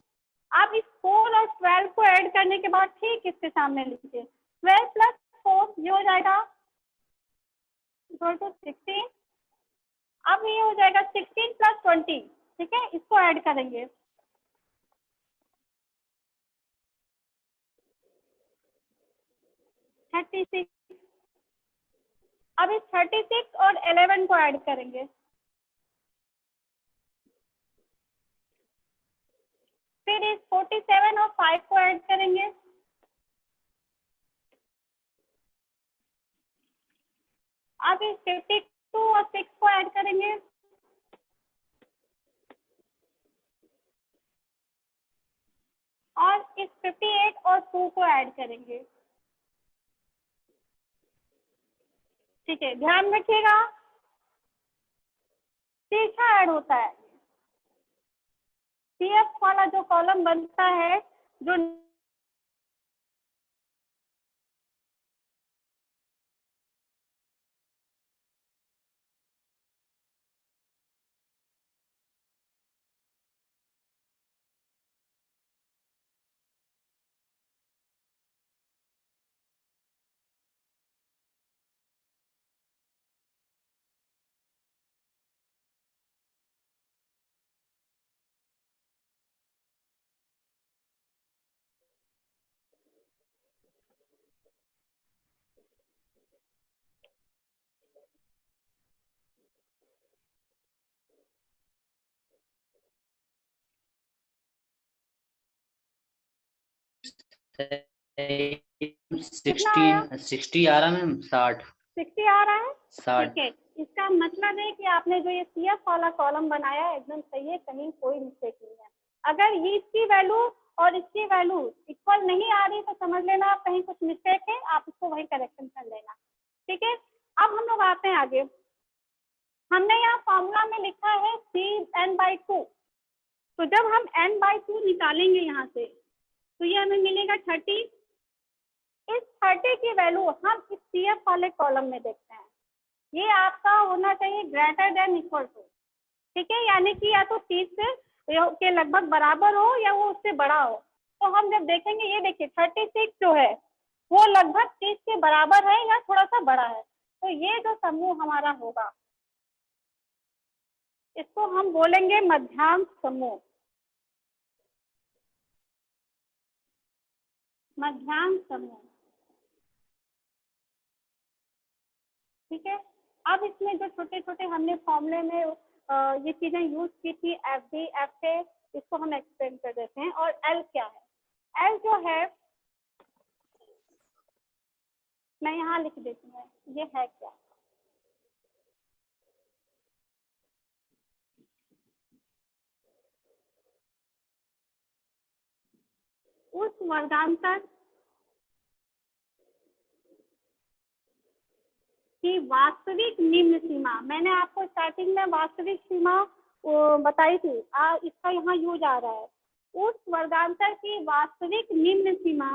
अब इस 4 और 12 को ऐड करने के बाद ठीक इसके सामने लिखिए। 12 + 4 ये हो जाएगा = 16। अब ये हो जाएगा 16 + 20। ठीक है। इसको ऐड करेंगे, 36। अब इस 36 और 11 को ऐड करेंगे, फिर इस 47 और 5 को ऐड करेंगे, अब इस 52 और 6 को ऐड करेंगे, और इस 58 और 2 को ऐड करेंगे। ठीक है। ध्यान रखिएगा तीसरा ऐड होता है, CF वाला जो कॉलम बनता है, जो कितना आया? 60 आ रहा मैम, 60 आ रहा है। 60। ठीक है। इसका मतलब है कि आपने जो ये CF वाला कॉलम बनाया है एकदम सही है, कहीं कोई मिस्टेक नहीं है। अगर ये इसकी वैल्यू और इसकी वैल्यू इक्वल नहीं आ रही तो समझ लेना आप कहीं कुछ मिस्टेक है, आप इसको वही करेक्शन कर लेना। ठीक है। अब हम लोग आते हैं आगे। हमने यहाँ फॉर्मूला में लिखा है CN/2, तो जब हम n/2 निकालेंगे यहाँ से तो ये हमें मिलेगा 30। इस 30 की वैल्यू हम इस CF वाले कॉलम में देखते हैं, ये आपका होना चाहिए >= टू। ठीक है। यानी कि या तो 30 के लगभग बराबर हो या वो उससे बड़ा हो। तो हम जब देखेंगे, ये देखिए 36 जो है वो लगभग 30 के बराबर है या थोड़ा सा बड़ा है, तो ये जो समूह हमारा होगा इसको हम बोलेंगे मध्यांक समूह। मध्यांक समूह। ठीक है। अब इसमें जो छोटे छोटे हमने फॉर्मूले में ये चीजें यूज की थी, FD, FA, इसको हम एक्सप्लेन कर देते हैं। और L क्या है? L जो है मैं यहाँ लिख देती हूँ, ये है क्या? उस वर्गांतर की वास्तविक निम्न सीमा। मैंने आपको स्टार्टिंग में वास्तविक सीमा बताई थी, इसका यहाँ यूज आ रहा है। उस वर्गांतर की वास्तविक निम्न सीमा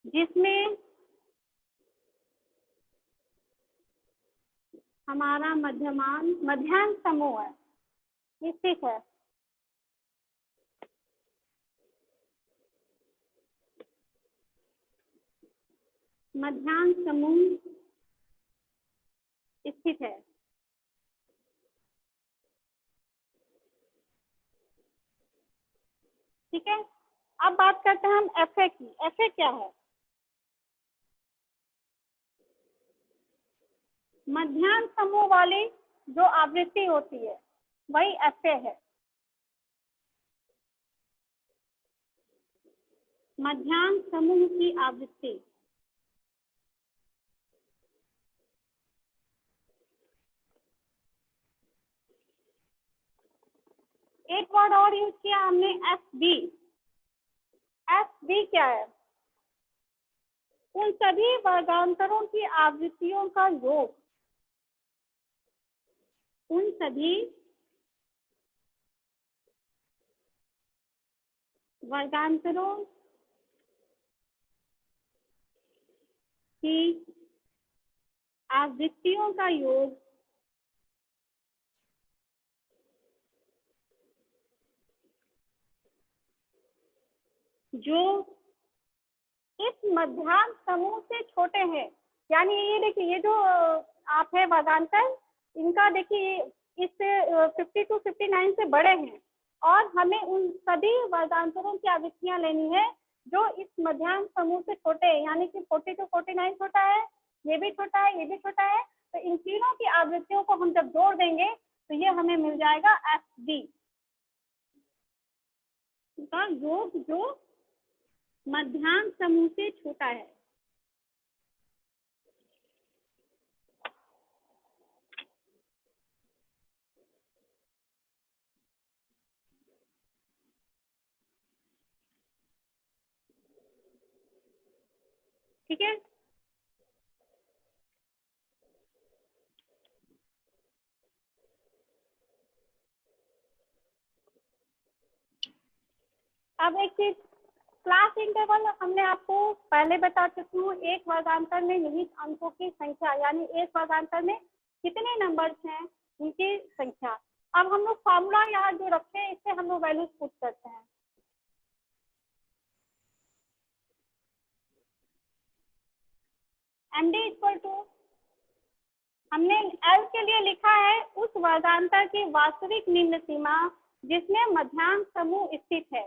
जिसमें हमारा मध्यांक समूह है, निश्चित है। मध्यांक समूह स्थित है। ठीक है, अब बात करते हैं हम एफए की। एफए क्या है? मध्यांक समूह वाली जो आवृत्ति होती है वही एफए है। मध्यांक समूह की आवृत्ति। एक वर्ड और यूज किया हमने, एफ बी। एफ बी क्या है? उन सभी वर्गांतरों की आवृत्तियों का योग। उन सभी वर्गांतरों की आवृत्तियों का योग जो इस मध्यांक समूह से छोटे हैं। यानी ये देखिए, ये जो आप है वर्गांतर, इनका देखिए इस 50 to 59 से बड़े हैं, और हमें उन सभी वर्गांतरों की आवृत्तियां लेनी है जो इस मध्यांक समूह से छोटे हैं। यानी कि 40 to 49 छोटा है, ये भी छोटा है, ये भी छोटा है। तो इन तीनों की आवृत्तियों को हम जब जोड़ देंगे तो ये हमें मिल जाएगा एफ डी का योग जो मध्यांक समूह से छोटा है। ठीक है, अब एक चीज, क्लास इंटरवल हमने आपको पहले बता चुकी हूँ। एक वर्गांतर में निहित अंकों की संख्या, यानी एक वर्गांतर में कितने नंबर्स हैं उनकी संख्या। अब हम लोग फॉर्मूला यहाँ जो रखे हैं इससे हम लोग वैल्यूज पुट करते हैं। एमडी इक्वल टू, हमने एल के लिए लिखा है उस वर्गांतर की वास्तविक निम्न सीमा जिसमें मध्यांक समूह स्थित है।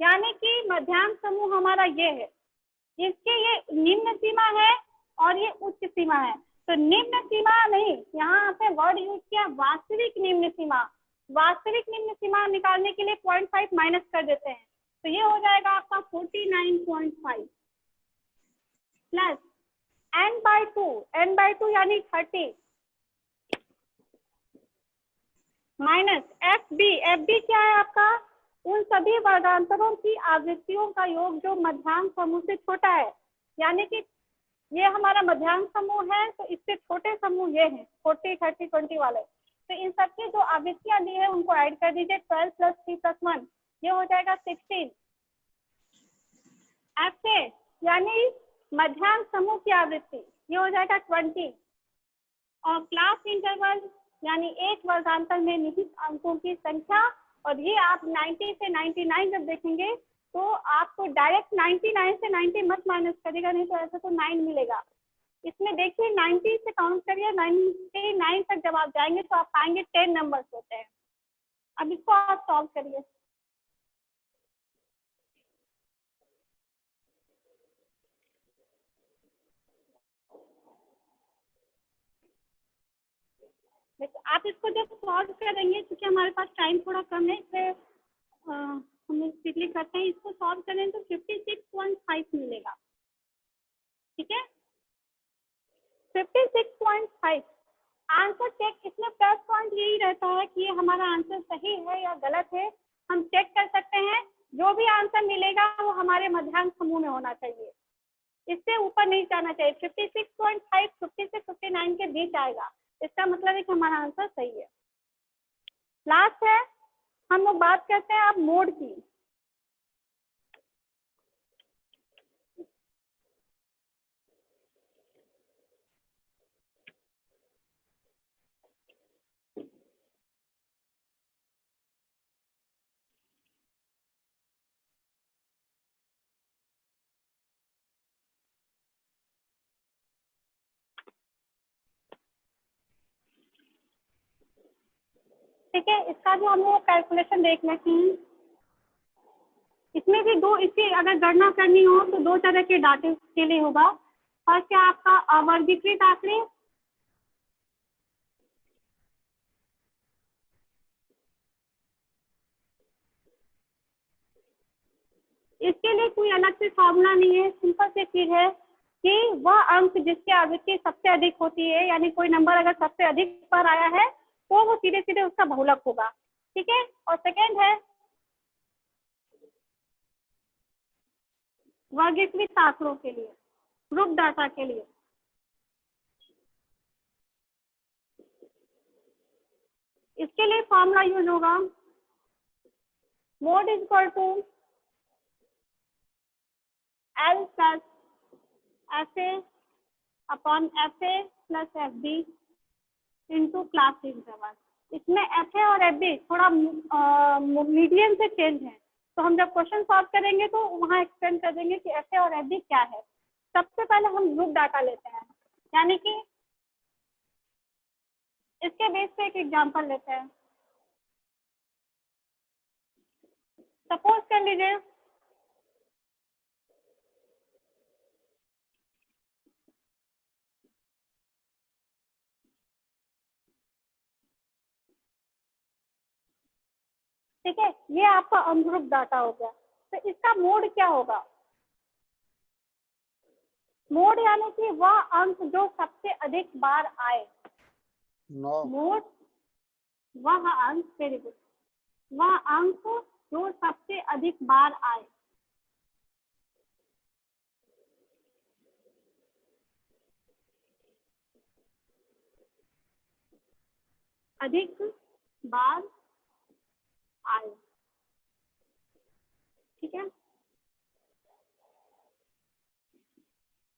यानी कि मध्यांक समूह हमारा ये है, इसके ये निम्न सीमा है और ये उच्च सीमा है। तो निम्न सीमा नहीं, यहाँ पे वर्ड यूज किया वास्तविक निम्न सीमा। वास्तविक निम्न सीमा निकालने के लिए 0.5 माइनस कर देते हैं, तो ये हो जाएगा आपका 49.5 प्लस n/2 यानी 30 माइनस एफ बी क्या है आपका? उन सभी वर्गांतरों की आवृत्तियों का योग जो मध्यांक समूह से छोटा है। यानी कि ये हमारा मध्यांक समूह है, तो इससे छोटे समूह ये हैं 40, 30, 20 वाले। तो इन सबकी जो आवृत्तियां दी है उनको ऐड कर दीजिए। 12 + 3 + 1 ये हो जाएगा 16। ऐसे यानी मध्यांक समूह की आवृत्ति ये हो जाएगा 20। और क्लास इंटरवल यानी एक वर्गांतर में निहित अंकों की संख्या। और ये आप 90 से 99 जब देखेंगे तो आपको डायरेक्ट 99 से 90 मत माइनस करेगा, नहीं तो ऐसा तो 9 मिलेगा। इसमें देखिए 90 से काउंट करिए, 99 तक जब आप जाएंगे तो आप पाएंगे 10 नंबर्स होते हैं। अब इसको आप सॉल्व करिए। आप इसको जब सॉल्व करेंगे, क्योंकि हमारे पास टाइम थोड़ा कम है इसलिए हम स्पीडली करते हैं। इसको सॉल्व करें तो 56.5 मिलेगा। ठीक है, 56.5 आंसर चेक। इसमें प्लस पॉइंट यही रहता है कि ये हमारा आंसर सही है या गलत है, हम चेक कर सकते हैं। जो भी आंसर मिलेगा वो हमारे मध्यांक समूह में होना चाहिए, इससे ऊपर नहीं जाना चाहिए। 56.5 50 से 59 के बीच आएगा, इसका मतलब है कि हमारा आंसर सही है। लास्ट है, हम लोग बात करते हैं अब मोड की। ठीक है, इसका जो हम लोग कैलकुलेशन देख लेते हैं। इसमें भी दो, इसकी अगर गणना करनी हो तो दो तरह के डाटे के लिए होगा। फर्स्ट है आपका अवर्गीकृत आंकड़े, इसके लिए कोई अलग से फॉर्मूला नहीं है, सिंपल सी चीज है कि वह अंक जिसकी आवृत्ति सबसे अधिक होती है, यानी कोई नंबर अगर सबसे अधिक पर आया है तो वो सीधे सीधे उसका बहुलक होगा। ठीक है, और सेकेंड है वर्गीकृत आंकड़ों के लिए, ग्रुप डाटा के लिए। इसके लिए फॉर्मूला यूज होगा mode is equal to L plus FA upon FA plus FB into class interval. इसमें FA और FB थोड़ा मीडियम से चेंज है, तो हम जब क्वेश्चन सॉल्व करेंगे तो वहाँ एक्सप्लेन कर देंगे कि FA और FB क्या है। सबसे पहले हम ग्रुप डाटा लेते हैं, यानी कि इसके बेस पे एक एग्जांपल लेते हैं। सपोज कर लीजिए ठीक है, ये आपका अनग्रुप डाटा हो गया। तो इसका मोड क्या होगा? मोड यानी कि वह अंक जो सबसे अधिक बार आए। 9 मोड वह अंक, वेरी गुड, वह अंक जो सबसे अधिक बार आए। अधिक बार आए, ठीक है।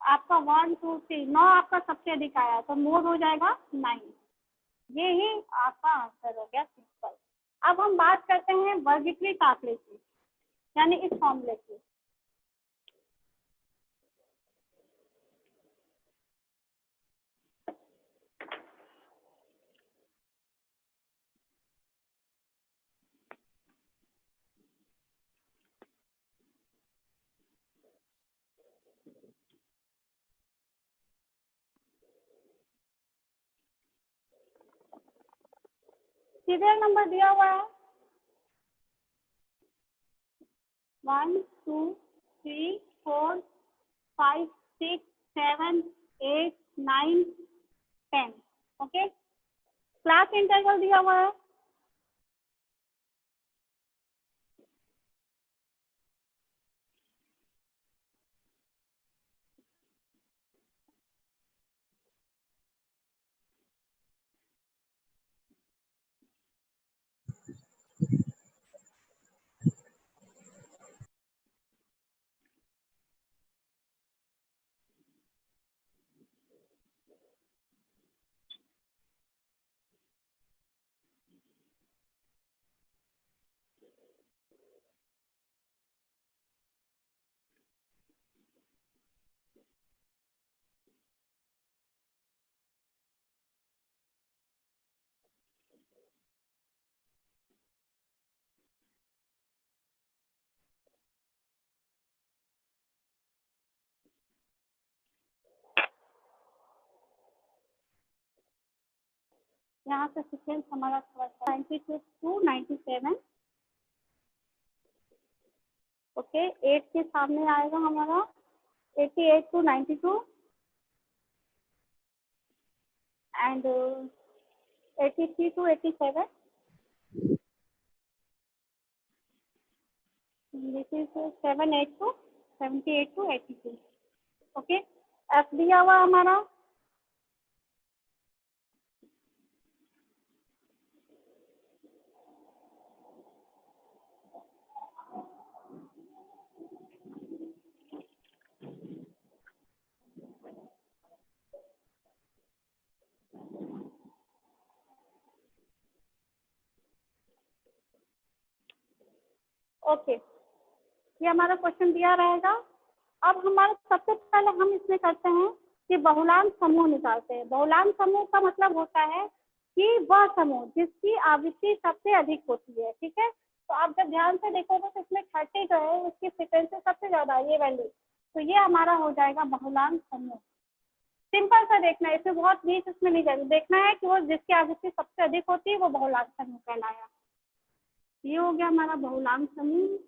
आपका 1 2 3 9 आपका सबसे अधिक आया, तो मोड हो जाएगा 9। ये ही आपका आंसर हो गया, सिंपल। अब हम बात करते हैं वर्गीकृत आंकड़े की, यानी इस फॉर्मूले की। सीरियल नंबर दिया हुआ है 1 2 3 4 5 6 7 8 9 10। ओके, क्लास इंटरवल दिया हुआ है यहाँ से सीक्वेंस हमारा 92 to 97। ओके, 8 के सामने आएगा हमारा 88 to 92 and 83 to 87। This is 78 to 78 to 82। Okay, F दिया हुआ हमारा ओके, ये हमारा क्वेश्चन दिया रहेगा। अब हमारा सबसे पहले हम इसमें करते हैं कि बहुलांक समूह निकालते हैं। बहुलांक समूह का मतलब होता है कि वह समूह जिसकी आवृत्ति सबसे अधिक होती है। ठीक है, तो आप जब ध्यान से देखोगे तो इसमें 30 जो है उसकी फ्रिक्वेंसी सबसे ज्यादा है, ये वैल्यू, तो ये हमारा हो जाएगा बहुलांक समूह। सिंपल सा देखना है, इसमें बहुत बीच उसमें नहीं जाएगा, देखना है कि वो जिसकी आवृत्ति सबसे अधिक होती है वो बहुलांक समूह कहलाया। ये हो गया हमारा बहुलांक समूह।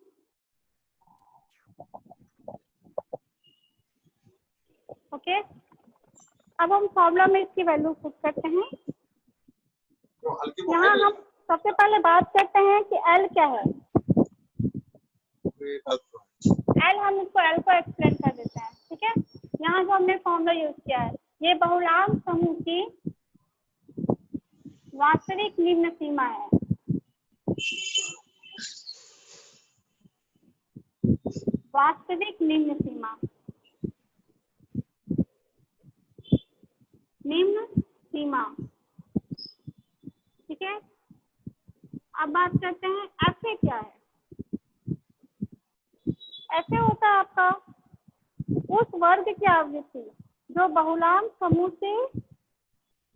ओके, अब हम फॉर्मूला में इसकी वैल्यू पुट करते हैं। यहाँ हम सबसे पहले बात करते हैं कि L क्या है। L, हम इसको L को एक्सप्लेन कर देते हैं। ठीक है, यहाँ जो हमने फॉर्मूला यूज किया है, ये बहुलांक समूह की वास्तविक निम्न सीमा है। वास्तविक निम्न सीमा, निम्न सीमा। ठीक है, अब बात करते हैं ऐसे क्या है। ऐसे होता है आपका उस वर्ग की आवृत्ति जो बहुलांक समूह से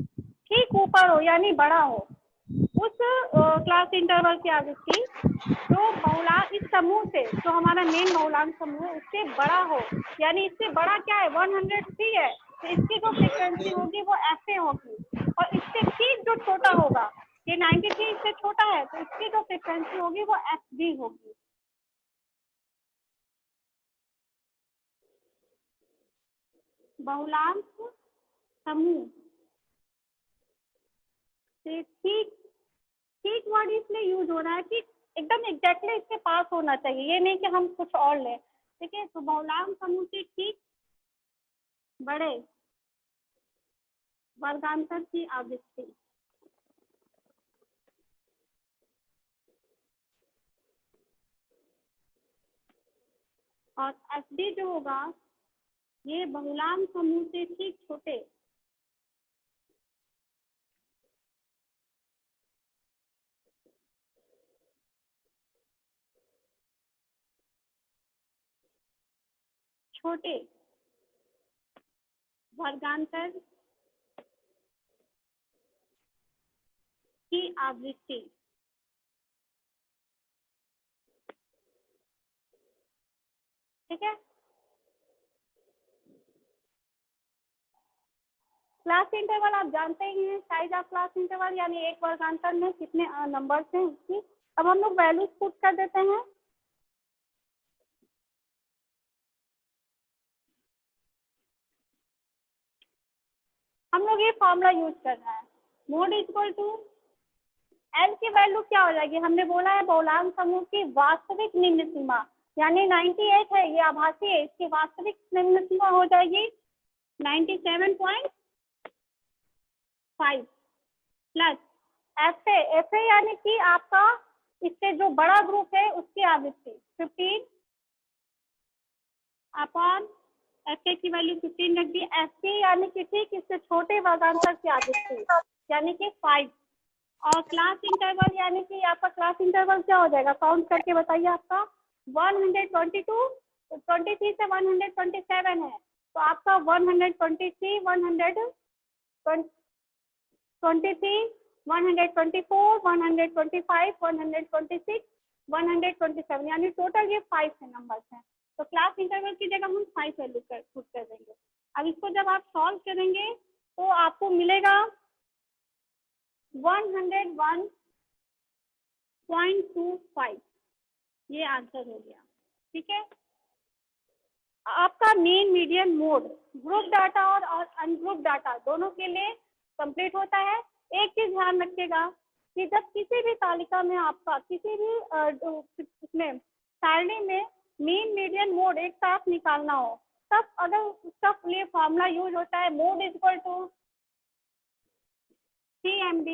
ठीक ऊपर हो यानी बड़ा हो, उस क्लास इंटरवल की आवृत्ति जो बहुलांक इस समूह से, जो हमारा मेन बहुलांक समूह है उससे बड़ा हो, यानी इससे बड़ा क्या है 103 है, तो इसकी जो फ्रिक्वेंसी होगी वो ऐसे होगी। और इससे ठीक जो छोटा होगा, ये 93 इससे छोटा है, तो इसकी जो फ्रिक्वेंसी होगी वो FB होगी। बहुलांक समूह से ठीक वर्ड इसलिए यूज हो रहा है कि एकदम एग्जैक्टली इसके पास होना चाहिए, ये नहीं कि हम कुछ और लें। ठीक है, तो बहुलांक समूह से ठीक बड़े वर्गांतर की आवृत्ति। और FD जो होगा ये बहुलांक समूह से ठीक छोटे वर्गांतर की आवृत्ति। ठीक है, क्लास इंटरवल आप जानते ही हैं, साइज ऑफ क्लास इंटरवल यानी एक वर्गांतर में कितने नंबर्स हैं उसकी। अब हम लोग वैल्यूज पुट कर देते हैं। हम लोग ये फॉर्मूला यूज कर रहे हैं, मोड इक्वल टू L की वैल्यू क्या हो जाएगी, हमने बोला है बहुलांक समूह की वास्तविक निम्न सीमा, यानी 98 है, ये आभासी है, इसकी वास्तविक निम्न सीमा हो जाएगी 97.5 प्लस FA यानी कि आपका इससे जो बड़ा ग्रुप है उसकी आवृत्ति 15 अपॉन FA की वैल्यू 15 रख दी। FP यानी कि ठीक इससे छोटे वर्गांतर की आवृत्ति यानी कि 5। और क्लास इंटरवल यानी कि आपका क्लास इंटरवल क्या हो जाएगा, काउंट करके बताइए। आपका 122, 23 से 127 है, तो आपका 123, 123, 124, 125, 126, 127 यानी टोटल ये 5 है नंबर्स हैं। तो क्लास इंटरवल की जगह हम 5 वैल्यू पुट कर देंगे। अब इसको जब आप सॉल्व करेंगे तो आपको मिलेगा 101.25, ये आंसर हो गया। ठीक है, आपका mean median mode group data और अनग्रुप डाटा दोनों के लिए कंप्लीट होता है। एक चीज ध्यान रखिएगा कि जब किसी भी तालिका में आपका किसी भी उसमें सारणी में मीन मीडियन मोड एक साथ निकालना हो, तब अगर उसका लिए फॉर्मूला यूज होता है मोड इक्वल टू CMB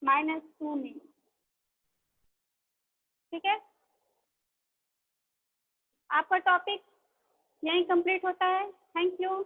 -2 में। ठीक है, आपका टॉपिक यहीं कंप्लीट होता है। Thank you.